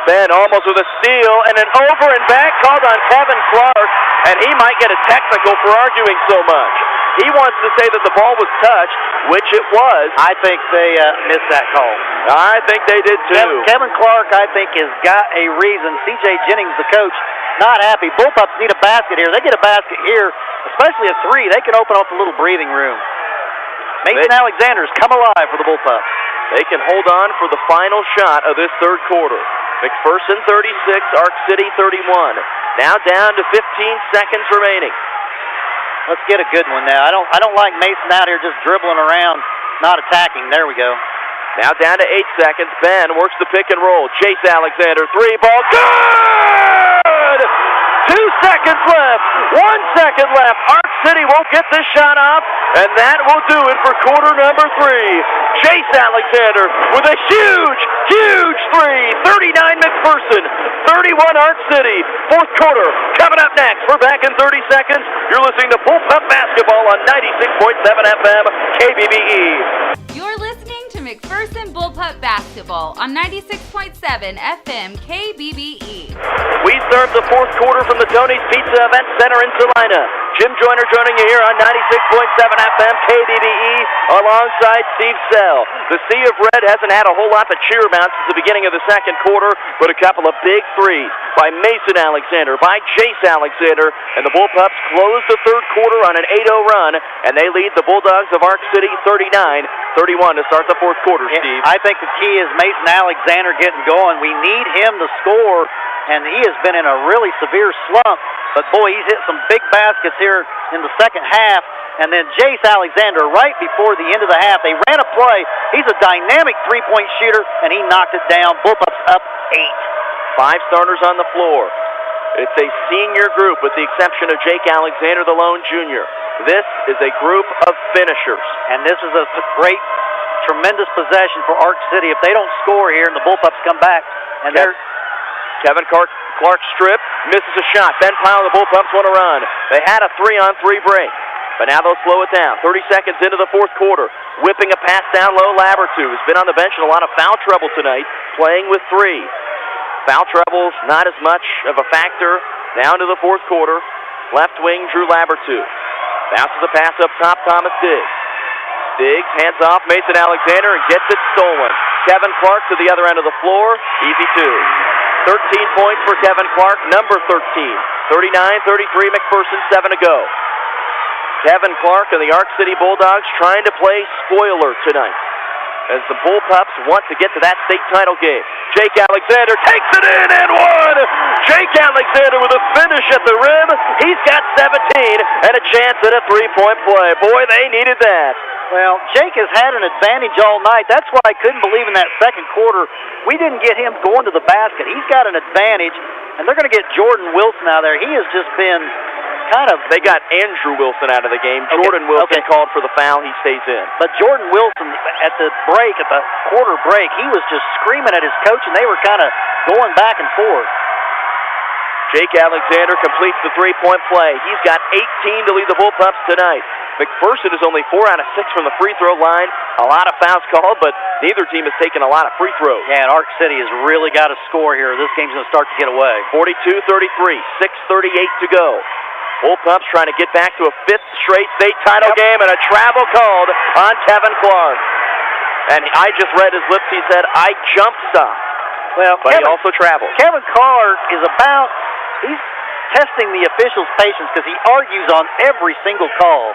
Ben almost with a steal and an over and back called on Kevin Clark, and he might get a technical for arguing so much. He wants to say that the ball was touched, which it was. I think they missed that call. I think they did too. Kevin Clark, I think, has got a reason. C.J. Jennings, the coach, not happy. Bullpups need a basket here. They get a basket here, especially a 3. They can open up a little breathing room. Mason Alexander's come alive for the Bullpups. They can hold on for the final shot of this third quarter. McPherson 36, Ark City 31. Now down to 15 seconds remaining. Let's get a good one now. I don't like Mason out here just dribbling around, not attacking. There we go. Now down to 8 seconds. Ben works the pick and roll. Chase Alexander, 3 ball, good! 2 seconds left. 1 second left. Ark City won't get this shot off, and that will do it for quarter number 3. Chase Alexander with a huge, huge 3. 39 McPherson, 31 Ark City. Fourth quarter coming up next. We're back in 30 seconds. You're listening to Bullpup Basketball on 96.7 FM KBBE. You're listening to McPherson Bullpup Basketball on 96.7 FM KBBE. We start the fourth quarter from the Tony's Pizza Event Center in Salina. Jim Joyner joining you here on 96.7 FM KBBE alongside Steve Sell. The Sea of Red hasn't had a whole lot to cheer about since the beginning of the second quarter, but a couple of big threes by Mason Alexander, by Chase Alexander, and the Bullpups close the third quarter on an 8-0 run, and they lead the Bulldogs of Ark City 39-31 to start the fourth quarter, Steve. I think the key is Mason Alexander getting going. We need him to score, and he has been in a really severe slump. But, boy, he's hit some big baskets here in the second half. And then Jace Alexander, right before the end of the half, they ran a play. He's a dynamic three-point shooter, and he knocked it down. Bullpups up 8. 5 starters on the floor. It's a senior group with the exception of Jake Alexander, the lone junior. This is a group of finishers. And this is a great, tremendous possession for Ark City. If they don't score here and the Bullpups come back, and they're... Kevin Clark strip, misses a shot. Ben Pyle and the Bullpups want to run. They had a 3-on-3 break, but now they'll slow it down. 30 seconds into the fourth quarter. Whipping a pass down low, Labertew has been on the bench in a lot of foul trouble tonight, playing with 3. Foul trouble's not as much of a factor. Down to the fourth quarter. Left wing, Drew Labertew. Bounces the pass up top, Thomas Diggs. Diggs hands off Mason Alexander and gets it stolen. Kevin Clark to the other end of the floor. Easy 2. 13 points for Kevin Clark, number 13. 39-33 McPherson, 7 to go. Kevin Clark and the Ark City Bulldogs trying to play spoiler tonight as the Bullpups want to get to that state title game. Jake Alexander takes it in and 1! Jake Alexander with a finish at the rim. He's got 17 and a chance at a three-point play. Boy, they needed that. Well, Jake has had an advantage all night. That's why I couldn't believe in that second quarter we didn't get him going to the basket. He's got an advantage, and they're going to get Jordan Wilson out there. He has just been They got Andrew Wilson out of the game. Jordan Wilson called for the foul. He stays in. But Jordan Wilson, at the quarter break, he was just screaming at his coach, and they were kind of going back and forth. Jake Alexander completes the three-point play. He's got 18 to lead the Bullpups tonight. McPherson is only 4 out of 6 from the free throw line. A lot of fouls called, but neither team has taken a lot of free throws. Yeah, and Ark City has really got to score here. This game's going to start to get away. 42-33, 6:38 to go. Bullpups trying to get back to a 5th straight state title game, and a travel called on Kevin Clark. And I just read his lips. He said, "I jump stopped." Well, but he also traveled. Kevin Clark he's testing the officials' patience because he argues on every single call.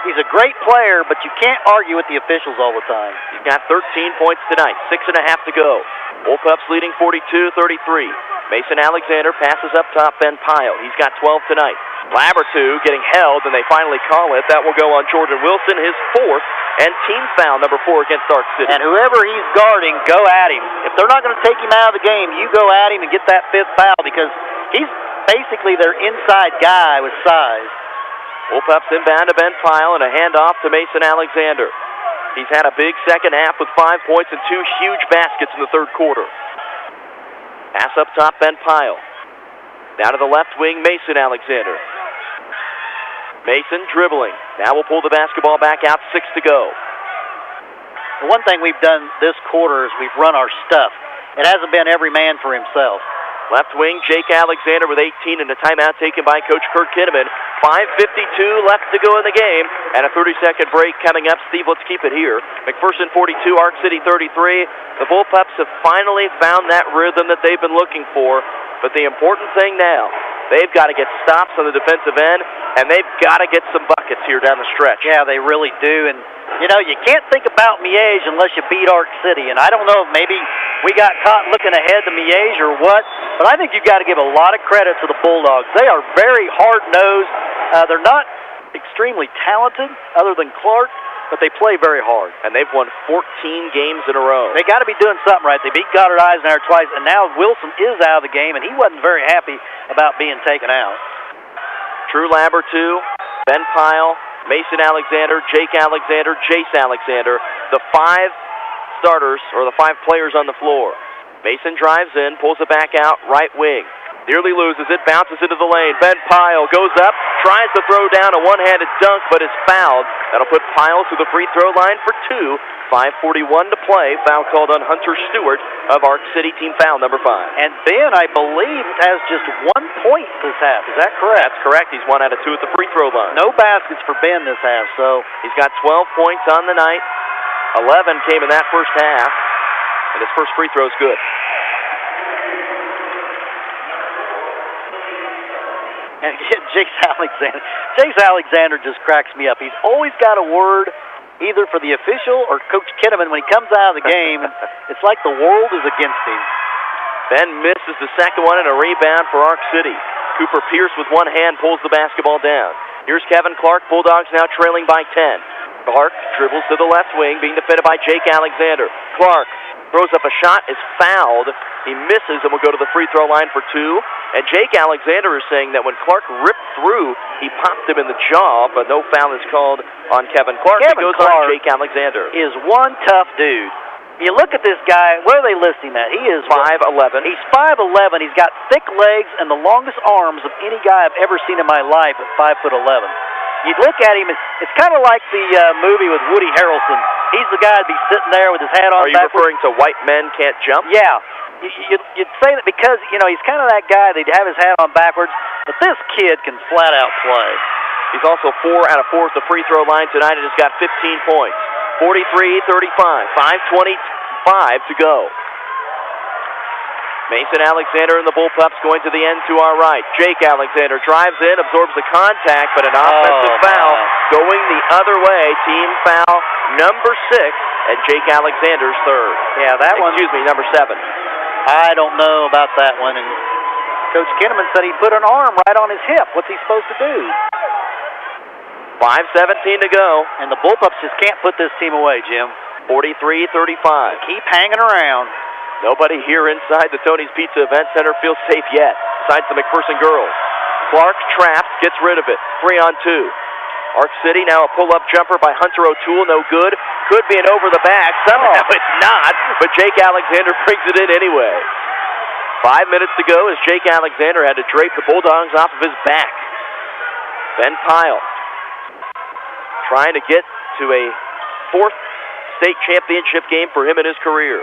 He's a great player, but you can't argue with the officials all the time. He's got 13 points tonight, 6.5 to go. Bullpups leading 42-33. Mason Alexander passes up top, Ben Pyle. He's got 12 tonight. Labertew getting held, and they finally call it. That will go on Jordan Wilson, his 4th, and team foul number 4 against Ark City. And whoever he's guarding, go at him. If they're not going to take him out of the game, you go at him and get that 5th foul because he's basically their inside guy with size. Bullpups inbound to Ben Pyle and a handoff to Mason Alexander. He's had a big second half with 5 points and 2 huge baskets in the third quarter. Pass up top, Ben Pyle. Down to the left wing, Mason Alexander. Mason dribbling. Now we'll pull the basketball back out, 6 to go. The one thing we've done this quarter is we've run our stuff. It hasn't been every man for himself. Left wing, Jake Alexander with 18 and a timeout taken by Coach Kurt Kinnamon. 5:52 left to go in the game, and a 30-second break coming up. Steve, let's keep it here. McPherson 42, Ark City 33. The Bullpups have finally found that rhythm that they've been looking for, but the important thing now, they've got to get stops on the defensive end, and they've got to get some buckets here down the stretch. Yeah, they really do, and you know, you can't think about Miege unless you beat Ark City, and I don't know if maybe we got caught looking ahead to Miege or what, but I think you've got to give a lot of credit to the Bulldogs. They are very hard-nosed. They're not extremely talented other than Clark, but they play very hard. And they've won 14 games in a row. They got to be doing something right. They beat Goddard Eisenhower twice, and now Wilson is out of the game, and he wasn't very happy about being taken out. Drew Labertew, Ben Pyle, Mason Alexander, Jake Alexander, Jace Alexander, the 5 starters, or the 5 players on the floor. Mason drives in, pulls it back out, right wing. Nearly loses it, bounces into the lane. Ben Pyle goes up, tries to throw down a one-handed dunk, but is fouled. That'll put Pyle to the free throw line for 2. 5:41 to play. Foul called on Hunter Stewart of Ark City, team foul number 5. And Ben, I believe, has just 1 point this half. Is that correct? That's correct. He's 1 out of 2 at the free throw line. No baskets for Ben this half, so he's got 12 points on the night. 11 came in that first half, and his first free throw is good. And again, Jace Alexander just cracks me up. He's always got a word either for the official or Coach Kinnamon when he comes out of the game. It's like the world is against him. Ben misses the second one and a rebound for Ark City. Cooper Pierce with one hand pulls the basketball down. Here's Kevin Clark. Bulldogs now trailing by 10. Clark dribbles to the left wing, being defended by Jake Alexander. Clark throws up a shot, is fouled. He misses and will go to the free throw line for 2. And Jake Alexander is saying that when Clark ripped through, he popped him in the jaw, but no foul is called on Kevin Clark. It goes on Jake Alexander. Is one tough dude. You look at this guy, where are they listing that? He is 5'11". He's 5'11". He's got thick legs and the longest arms of any guy I've ever seen in my life at 5'11". You look at him, it's kind of like the movie with Woody Harrelson. He's the guy that'd be sitting there with his hat on backwards. Are you referring to White Men Can't Jump? Yeah. You'd say that because, you know, he's kind of that guy, they'd have his hat on backwards, but this kid can flat out play. He's also 4 out of 4 at the free throw line tonight and has got 15 points. 43-35, 5:25 to go. Mason Alexander and the Bullpups going to the end to our right. Jake Alexander drives in, absorbs the contact, but an offensive foul going the other way. Team foul number 6, and Jake Alexander's 3rd. Yeah, that one. Excuse me, number 7. I don't know about that one, and Coach Kinnamon said he put an arm right on his hip. What's he supposed to do? 5:17 to go. And the Bullpups just can't put this team away, Jim. 43-35. Keep hanging around. Nobody here inside the Tony's Pizza Event Center feels safe yet, besides the McPherson girls. Clark traps, gets rid of it. 3-on-2. Arc City now a pull-up jumper by Hunter O'Toole, no good. Could be an over the back. Somehow it's not, but Jake Alexander brings it in anyway. 5 minutes to go as Jake Alexander had to drape the Bulldogs off of his back. Ben Pyle trying to get to a 4th state championship game for him in his career.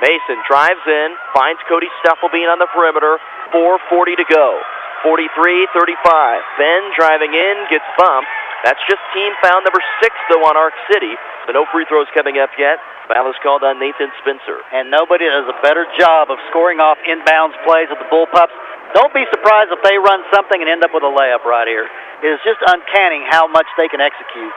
Mason drives in, finds Cody Stufflebean on the perimeter. 4:40 to go. 43-35. Ben driving in, gets bumped. That's just team foul number 6, though, on Arc City. So no free throws coming up yet. Foul is called on Nathan Spencer. And nobody does a better job of scoring off inbounds plays with the Bullpups. Don't be surprised if they run something and end up with a layup right here. It is just uncanny how much they can execute.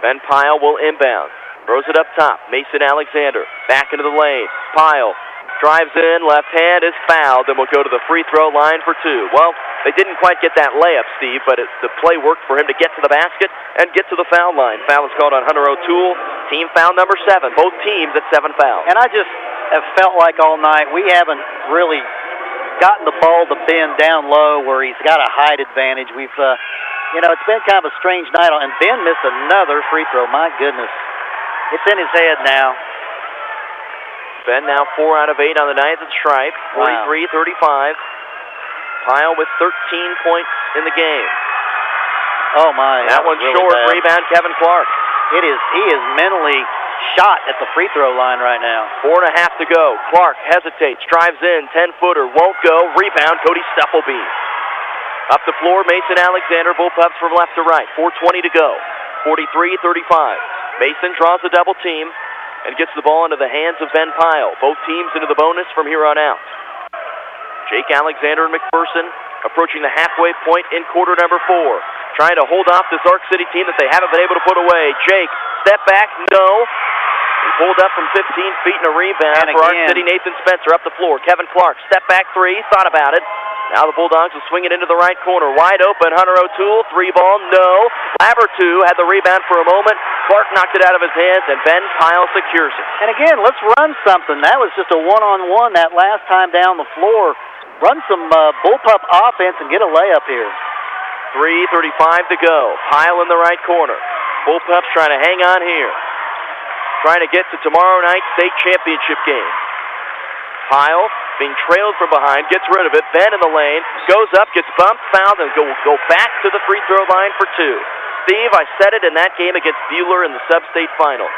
Ben Pyle will inbound. Throws it up top. Mason Alexander back into the lane. Pyle drives in, left hand is fouled, and will go to the free throw line for 2. Well, they didn't quite get that layup, Steve, but the play worked for him to get to the basket and get to the foul line. Foul is called on Hunter O'Toole. Team foul number 7. Both teams at 7 fouls. And I just have felt like all night we haven't really gotten the ball to Ben down low where he's got a height advantage. We've, it's been kind of a strange night, and Ben missed another free throw. My goodness. It's in his head now. Ben now 4 out of 8 on the night at stripe. 43-35. Pyle with 13 points in the game. Oh, my. That one's really short. bad. Rebound, Kevin Clark. He is mentally shot at the free throw line right now. 4.5 to go. Clark hesitates, drives in, 10-footer, won't go. Rebound, Cody Stufflebean. Up the floor, Mason Alexander, Bullpups from left to right. 4:20 to go. 43-35. Mason draws a double team and gets the ball into the hands of Ben Pyle. Both teams into the bonus from here on out. Jake Alexander and McPherson approaching the halfway point in quarter number 4. Trying to hold off this Arc City team that they haven't been able to put away. Jake, step back, no. He pulled up from 15 feet in a rebound for Arc City. Nathan Spencer up the floor. Kevin Clark, step back 3, thought about it. Now the Bulldogs will swing it into the right corner. Wide open, Hunter O'Toole, 3-ball, no. Labertew had the rebound for a moment. Clark knocked it out of his hands, and Ben Pyle secures it. And again, let's run something. That was just a one-on-one that last time down the floor. Run some Bullpup offense and get a layup here. 3:35 to go. Pyle in the right corner. Bullpups trying to hang on here. Trying to get to tomorrow night's state championship game. Pyle being trailed from behind, gets rid of it. Ben in the lane, goes up, gets bumped, fouled, and go back to the free throw line for 2. Steve, I said it in that game against Buhler in the sub-state final.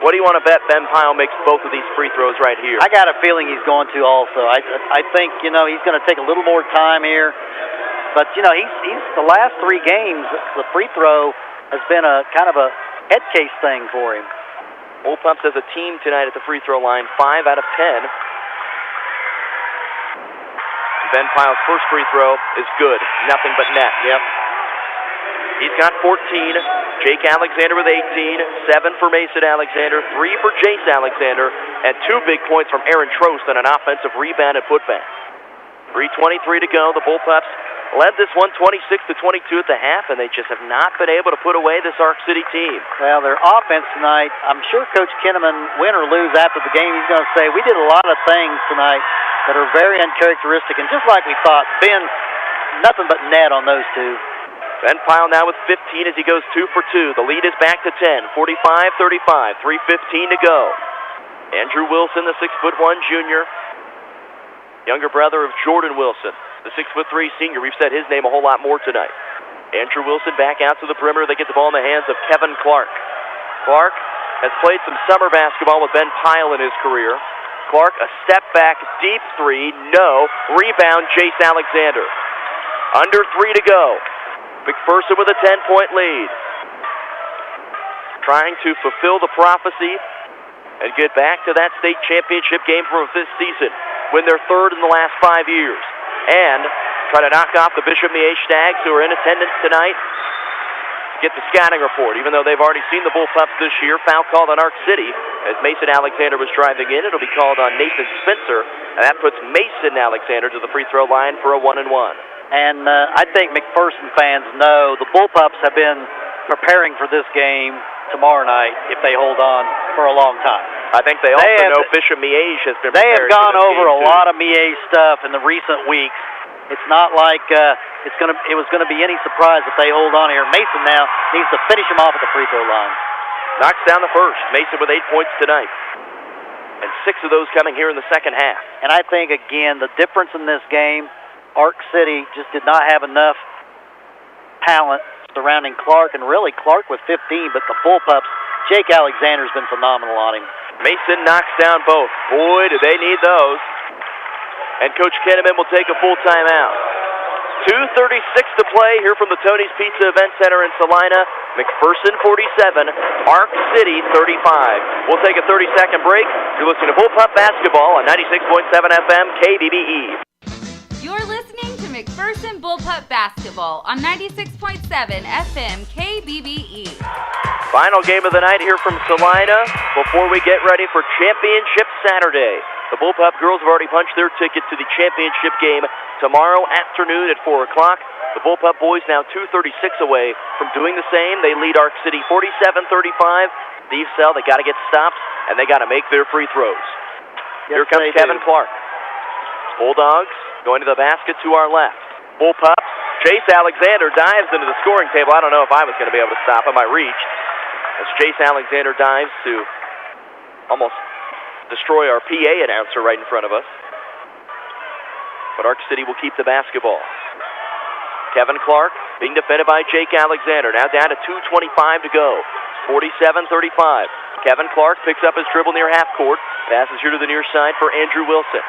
What do you want to bet Ben Pyle makes both of these free throws right here? I got a feeling he's going to also. I think, he's going to take a little more time here. But, he's the last 3 games, the free throw has been a kind of a head case thing for him. Bullpups as a team tonight at the free throw line, 5 out of 10. Ben Pyle's first free throw is good. Nothing but net. Yep. He's got 14. Jake Alexander with 18. 7 for Mason Alexander. 3 for Jace Alexander. And 2 big points from Aaron Trost on an offensive rebound and putback. 3:23 to go. The Bullpups led this one 26-22 at the half, and they just have not been able to put away this Arc City team. Well, their offense tonight, I'm sure Coach Kinnamon, win or lose after the game, he's going to say, we did a lot of things tonight that are very uncharacteristic, and just like we thought, Ben, nothing but net on those 2. Ben Pyle now with 15 as he goes 2 for 2. The lead is back to 10, 45-35, 3:15 to go. Andrew Wilson, the 6'1" junior, younger brother of Jordan Wilson, the 6'3" senior. We've said his name a whole lot more tonight. Andrew Wilson back out to the perimeter. They get the ball in the hands of Kevin Clark. Clark has played some summer basketball with Ben Pyle in his career. Clark, a step back, deep 3, no. Rebound, Jace Alexander. Under 3 to go. McPherson with a 10-point lead. Trying to fulfill the prophecy and get back to that state championship game from this season. Win their 3rd in the last 5 years. And try to knock off the Bishop Miege Stags, who are in attendance tonight, to get the scouting report. Even though they've already seen the Bullpups this year, foul called on Arc City as Mason Alexander was driving in. It'll be called on Nathan Spencer, and that puts Mason Alexander to the free throw line for a 1-and-1. And I think McPherson fans know the Bullpups have been preparing for this game tomorrow night if they hold on for a long time. I think they also know Bishop Miege has been preparing. They have gone over a lot of Miege stuff in the recent weeks, it's not like it was going to be any surprise if they hold on here. Mason now needs to finish him off at the free throw line. Knocks down the first. Mason with 8 points tonight. And 6 of those coming here in the second half. And I think, again, the difference in this game, Arc City just did not have enough talent surrounding Clark, and really Clark with 15, but the Bullpups, Jake Alexander's been phenomenal on him. Mason knocks down both. Boy, do they need those. And Coach Kinnamon will take a full timeout. 2:36 to play here from the Tony's Pizza Event Center in Salina. McPherson 47, Arc City 35. We'll take a 30-second break. You're listening to Bullpup Basketball on 96.7 FM KBBE. You're listening to McPherson Bullpup Basketball on 96.7 FM KBBE. Final game of the night here from Salina before we get ready for Championship Saturday. The Bullpup girls have already punched their ticket to the championship game tomorrow afternoon at 4 o'clock. The Bullpup boys now 2:36 away from doing the same. They lead Arc City 47-35. Steve Sell, they got to get stops, and they got to make their free throws. Yes, here comes Kevin Clark. Bulldogs going to the basket to our left. Bullpups. Chase Alexander dives into the scoring table. I don't know if I was going to be able to stop him. I reached. As Chase Alexander dives to almost destroy our PA announcer right in front of us. But Arc City will keep the basketball. Kevin Clark being defended by Jake Alexander. Now down to 2:25 to go. 47-35. Kevin Clark picks up his dribble near half court. Passes here to the near side for Andrew Wilson.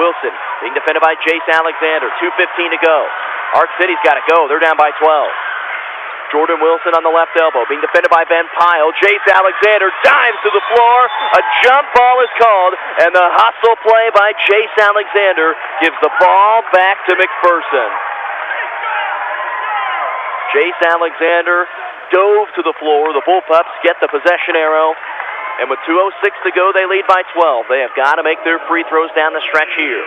Wilson being defended by Chase Alexander. 2:15 to go. Arc City's got to go. They're down by 12. Jordan Wilson on the left elbow, being defended by Ben Pyle. Chase Alexander dives to the floor. A jump ball is called, and the hustle play by Chase Alexander gives the ball back to McPherson. Chase Alexander dove to the floor. The Bullpups get the possession arrow, and with 2:06 to go, they lead by 12. They have got to make their free throws down the stretch here.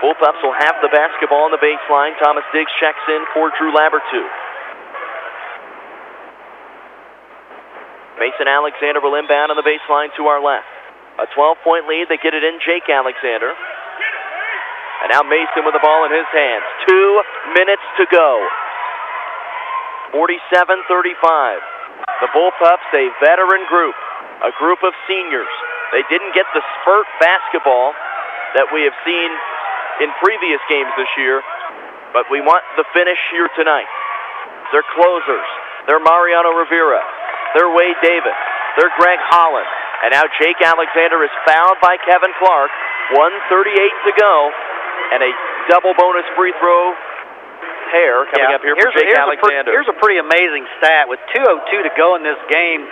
Bullpups will have the basketball on the baseline. Thomas Diggs checks in for Drew Labertew. Mason Alexander will inbound on the baseline to our left. A 12-point lead. They get it in. Jake Alexander. And now Mason with the ball in his hands. 2 minutes to go. 47-35. The Bullpups, a veteran group, a group of seniors. They didn't get the spurt basketball that we have seen in previous games this year, but we want the finish here tonight. They're closers. They're Mariano Rivera. They're Wade Davis. They're Greg Holland. And now Jake Alexander is fouled by Kevin Clark. 1:38 to go, and a double bonus free throw pair coming up here for Jake Alexander. Here's a pretty amazing stat. With 2:02 to go in this game,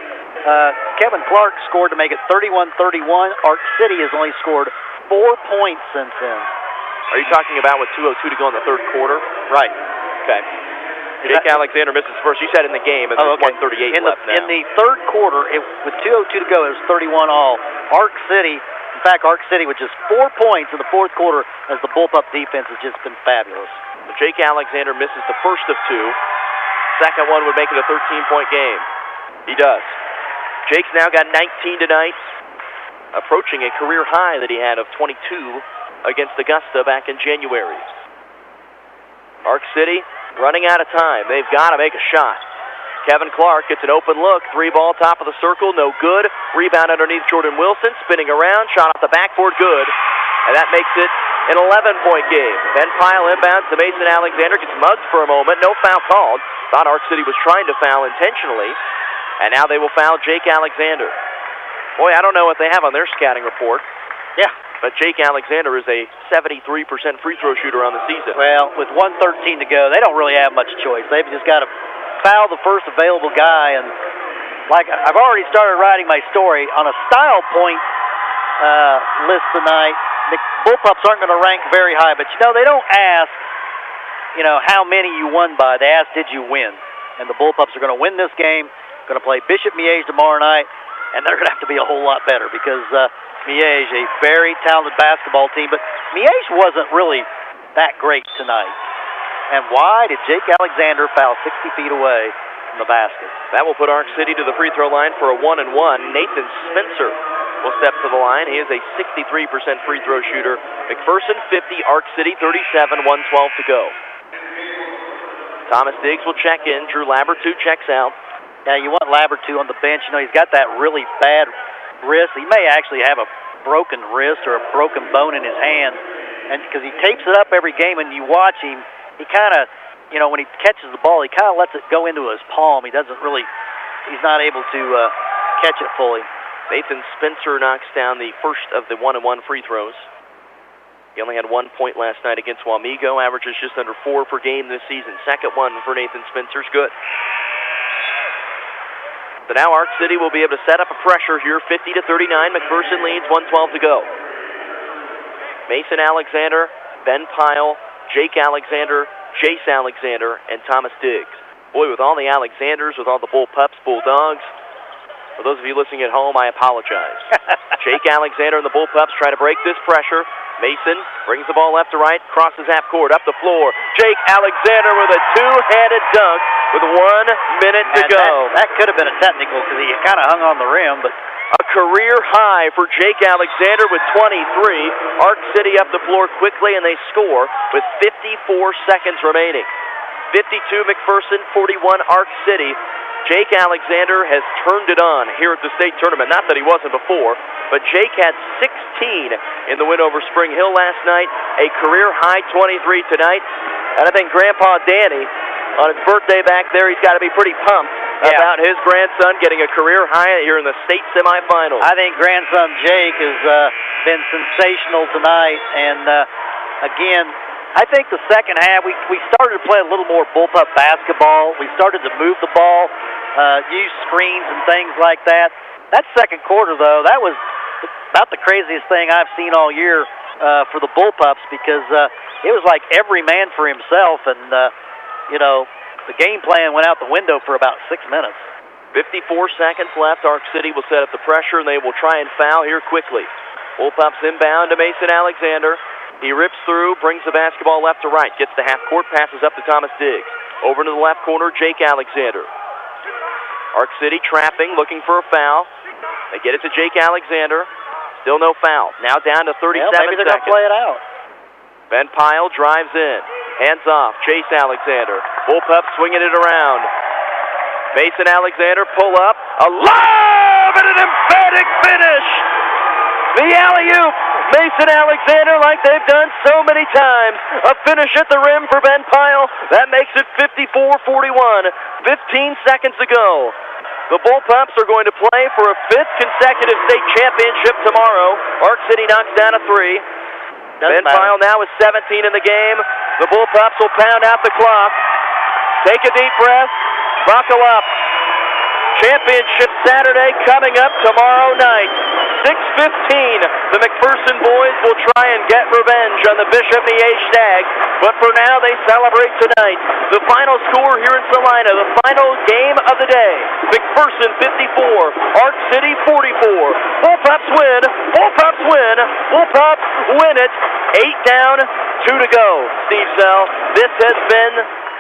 Kevin Clark scored to make it 31-31. Arc City has only scored 4 points since then. Are you talking about with 2:02 to go in the third quarter? Right. Okay. Jake Alexander misses first. You said in the game, and there's 1:38 left now. In the third quarter, with 2:02 to go, it was 31 all. Arc City with just 4 points in the fourth quarter, as the Bullpup defense has just been fabulous. Jake Alexander misses the first of 2. Second one would make it a 13-point game. He does. Jake's now got 19 tonight, approaching a career high that he had of 22 against Augusta back in January. Arc City running out of time. They've got to make a shot. Kevin Clark gets an open look. 3-ball top of the circle, no good. Rebound underneath Jordan Wilson, spinning around. Shot off the backboard, good. And that makes it an 11-point game. Ben Pyle inbounds to Mason Alexander, gets mugged for a moment. No foul called. Thought Arc City was trying to foul intentionally. And now they will foul Jake Alexander. Boy, I don't know what they have on their scouting report. Yeah. But Jake Alexander is a 73% free throw shooter on the season. Well, with 1:13 to go, they don't really have much choice. They've just got to foul the first available guy. And like I've already started writing my story on a style point list tonight. The Bullpups aren't going to rank very high, but they don't ask, how many you won by. They ask, did you win? And the Bullpups are going to win this game. Going to play Bishop Miege tomorrow night, and they're going to have to be a whole lot better because Miege, a very talented basketball team, but Miege wasn't really that great tonight. And why did Jake Alexander foul 60 feet away? from the basket. That will put Arc City to the free throw line for a 1-and-1. Nathan Spencer will step to the line. He is a 63% free throw shooter. McPherson 50, Arc City 37, 1:12 to go. Thomas Diggs will check in. Drew Labertew checks out. Yeah, you want Labertew on the bench. You know, he's got that really bad wrist. He may actually have a broken wrist or a broken bone in his hand. And because he tapes it up every game, and you watch him, he kind of, you know, when he catches the ball, he kind of lets it go into his palm. He doesn't really, he's not able to catch it fully. Nathan Spencer knocks down the first of the 1-and-1 free throws. He only had 1 point last night against Wamego, averages just under 4 per game this season. Second one for Nathan Spencer's good. So now Arc City will be able to set up a pressure here, 50-39. McPherson leads, 1:12 to go. Mason Alexander, Ben Pyle, Jake Alexander, Jace Alexander, and Thomas Diggs. Boy, with all the Alexanders, with all the Bull Pups, Bulldogs, for those of you listening at home, I apologize. Jake Alexander and the Bull Pups try to break this pressure. Mason brings the ball left to right, crosses half court, up the floor. Jake Alexander with a two-handed dunk with 1 minute to go. That could have been a technical because he kind of hung on the rim, but a career high for Jake Alexander with 23. Arc City up the floor quickly, and they score with 54 seconds remaining. 52 McPherson, 41 Arc City. Jake Alexander has turned it on here at the state tournament. Not that he wasn't before, but Jake had 16 in the win over Spring Hill last night. A career high 23 tonight. And I think Grandpa Danny, on his birthday back there, he's got to be pretty pumped about his grandson getting a career high here in the state semifinals. I think grandson Jake has been sensational tonight. And again, I think the second half, we started to play a little more bullpup basketball. We started to move the ball, use screens and things like that. That second quarter, though, that was about the craziest thing I've seen all year for the bullpups, because it was like every man for himself, and, you know, the game plan went out the window for about 6 minutes. 54 seconds left. Arc City will set up the pressure, and they will try and foul here quickly. Bullpups inbound to Mason Alexander. He rips through, brings the basketball left to right, gets to half court, passes up to Thomas Diggs. Over to the left corner, Jake Alexander. Arc City trapping, looking for a foul. They get it to Jake Alexander. Still no foul. Now down to 37 maybe they're seconds. Going to play it out. Ben Pyle drives in. Hands off, Chase Alexander. Bullpup swinging it around. Mason Alexander, pull up. A lob and an emphatic finish. The alley-oop. Mason Alexander, like they've done so many times. A finish at the rim for Ben Pyle. That makes it 54-41. 15 seconds to go. The Bullpups are going to play for a 5th consecutive state championship tomorrow. Arc City knocks down a 3. Ben Pyle now is 17 in the game. The Bullpups will pound out the clock. Take a deep breath. Buckle up. Championship Saturday coming up tomorrow night. 6:15. The McPherson boys will try and get revenge on the Bishop Miege Stags, but for now they celebrate tonight. The final score here in Salina, the final game of the day. McPherson 54, Arc City 44. Bullpups win. Bullpups win. Bullpups win it. 8 down, 2 to go. Steve Zell, this has been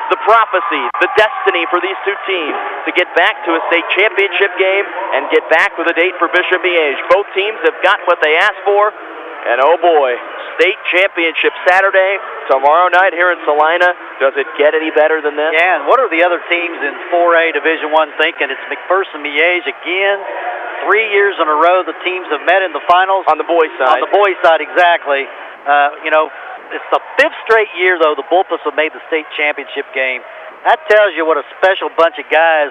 the prophecy, the destiny for these two teams to get back to a state championship game and get back with a date for Bishop Miege. Both teams have got what they asked for, and oh boy, state championship Saturday, tomorrow night here in Salina. Does it get any better than this? Yeah, and what are the other teams in 4A Division I thinking? It's McPherson Miege again. 3 years in a row the teams have met in the finals. On the boys' side. On the boys' side, exactly. You know, it's the 5th straight year, though, the Bullpups have made the state championship game. That tells you what a special bunch of guys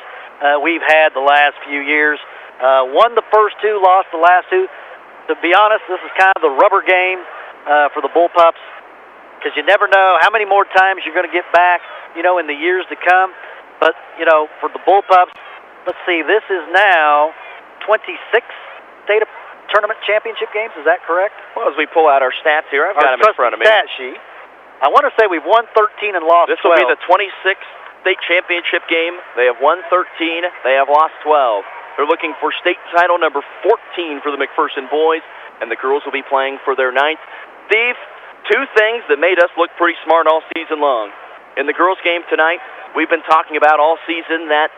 we've had the last few years. Won the first 2, lost the last 2. To be honest, this is kind of the rubber game for the Bullpups, because you never know how many more times you're going to get back, you know, in the years to come. But, you know, for the Bullpups, let's see, this is now 26 state tournament championship games, is that correct? Well, as we pull out our stats here, I've got them in front of me. Stat sheet. I want to say we've won 13 and lost 12. This will be the 26th state championship game. They have won 13. They have lost 12. They're looking for state title number 14 for the McPherson boys, and the girls will be playing for their 9th. Steve, 2 things that made us look pretty smart all season long. In the girls' game tonight, we've been talking about all season that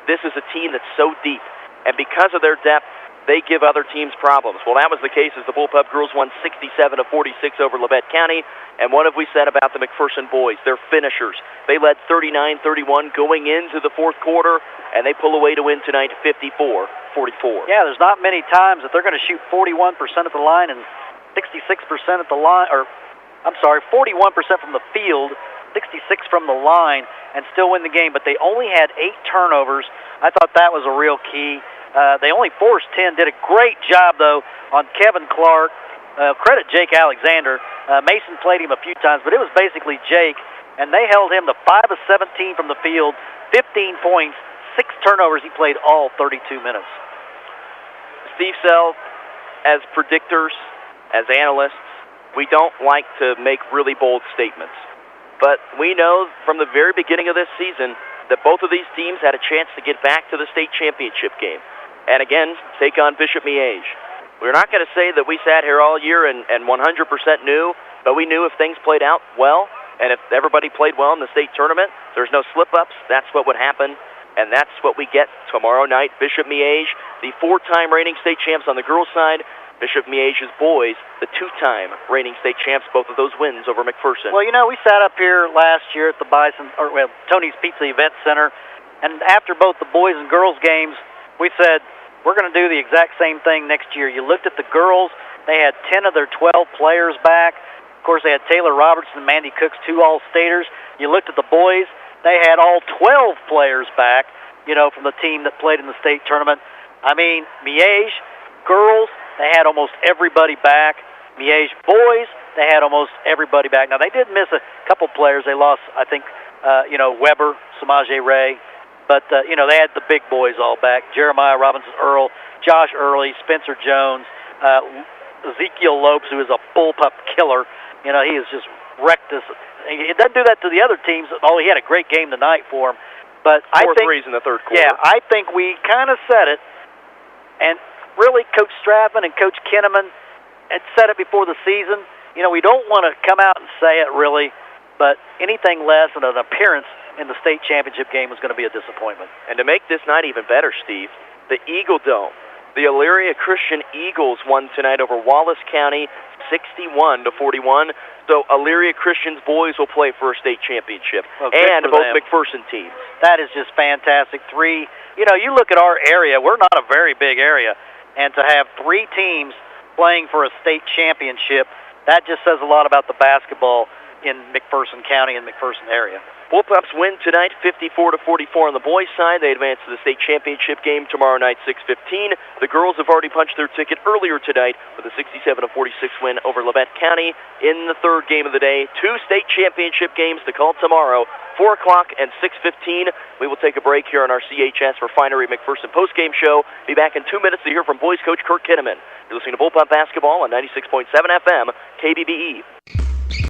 this is a team that's so deep. And because of their depth, they give other teams problems. Well, that was the case as the Bullpup girls won 67-46 over Labette County. And what have we said about the McPherson boys? They're finishers. They led 39-31 going into the fourth quarter, and they pull away to win tonight 54-44. Yeah, there's not many times that they're going to shoot 41% at the line and 66% at the line, 41% from the field, 66 from the line, and still win the game. But they only had 8 turnovers. I thought that was a real key. They only forced 10. Did a great job, though, on Kevin Clark. Credit Jake Alexander. Mason played him a few times, but it was basically Jake, and they held him to 5 of 17 from the field, 15 points, 6 turnovers. He played all 32 minutes. Steve Sell, as predictors, as analysts, we don't like to make really bold statements. But we know from the very beginning of this season that both of these teams had a chance to get back to the state championship game. And again, take on Bishop Miege. We're not going to say that we sat here all year and 100% knew, but we knew if things played out well, and if everybody played well in the state tournament, there's no slip-ups, that's what would happen, and that's what we get tomorrow night. Bishop Miege, the 4-time reigning state champs on the girls' side, Bishop Miege's boys, the 2-time reigning state champs, both of those wins over McPherson. Well, we sat up here last year at the Tony's Pizza Event Center, and after both the boys and girls games, we said, we're going to do the exact same thing next year. You looked at the girls, they had 10 of their 12 players back. Of course, they had Taylor Robertson and Mandy Cooks, 2 All-Staters. You looked at the boys, they had all 12 players back, from the team that played in the state tournament. I mean, Miege, girls, they had almost everybody back. Miege boys, they had almost everybody back. Now, they did miss a couple players. They lost, I think, Weber, Samaje Ray. But, they had the big boys all back. Jeremiah Robinson-Earl, Josh Early, Spencer Jones, Ezekiel Lopes, who is a bullpup killer. He has just wrecked us. He doesn't do that to the other teams. Oh, he had a great game tonight for him. But I think 4 threes in the third quarter. Yeah, I think we kind of said it. And really, Coach Stratman and Coach Kinnamon had said it before the season. We don't want to come out and say it, really. But anything less than an appearance in the state championship game was going to be a disappointment. And to make this night even better, Steve, the Eagle Dome, the Elyria Christian Eagles won tonight over Wallace County 61-41. So Elyria Christian's boys will play for a state championship, and both McPherson teams. That is just fantastic. 3, you look at our area, we're not a very big area, and to have 3 teams playing for a state championship, that just says a lot about the basketball in McPherson County and McPherson area. Bullpups win tonight 54-44 on the boys' side. They advance to the state championship game tomorrow night, 6:15. The girls have already punched their ticket earlier tonight with a 67-46 win over Labette County in the third game of the day. 2 state championship games to call tomorrow, 4 o'clock and 6:15. We will take a break here on our CHS Refinery McPherson postgame show. Be back in 2 minutes to hear from boys coach Kurt Kinnamon. You're listening to Bullpup Basketball on 96.7 FM KBBE.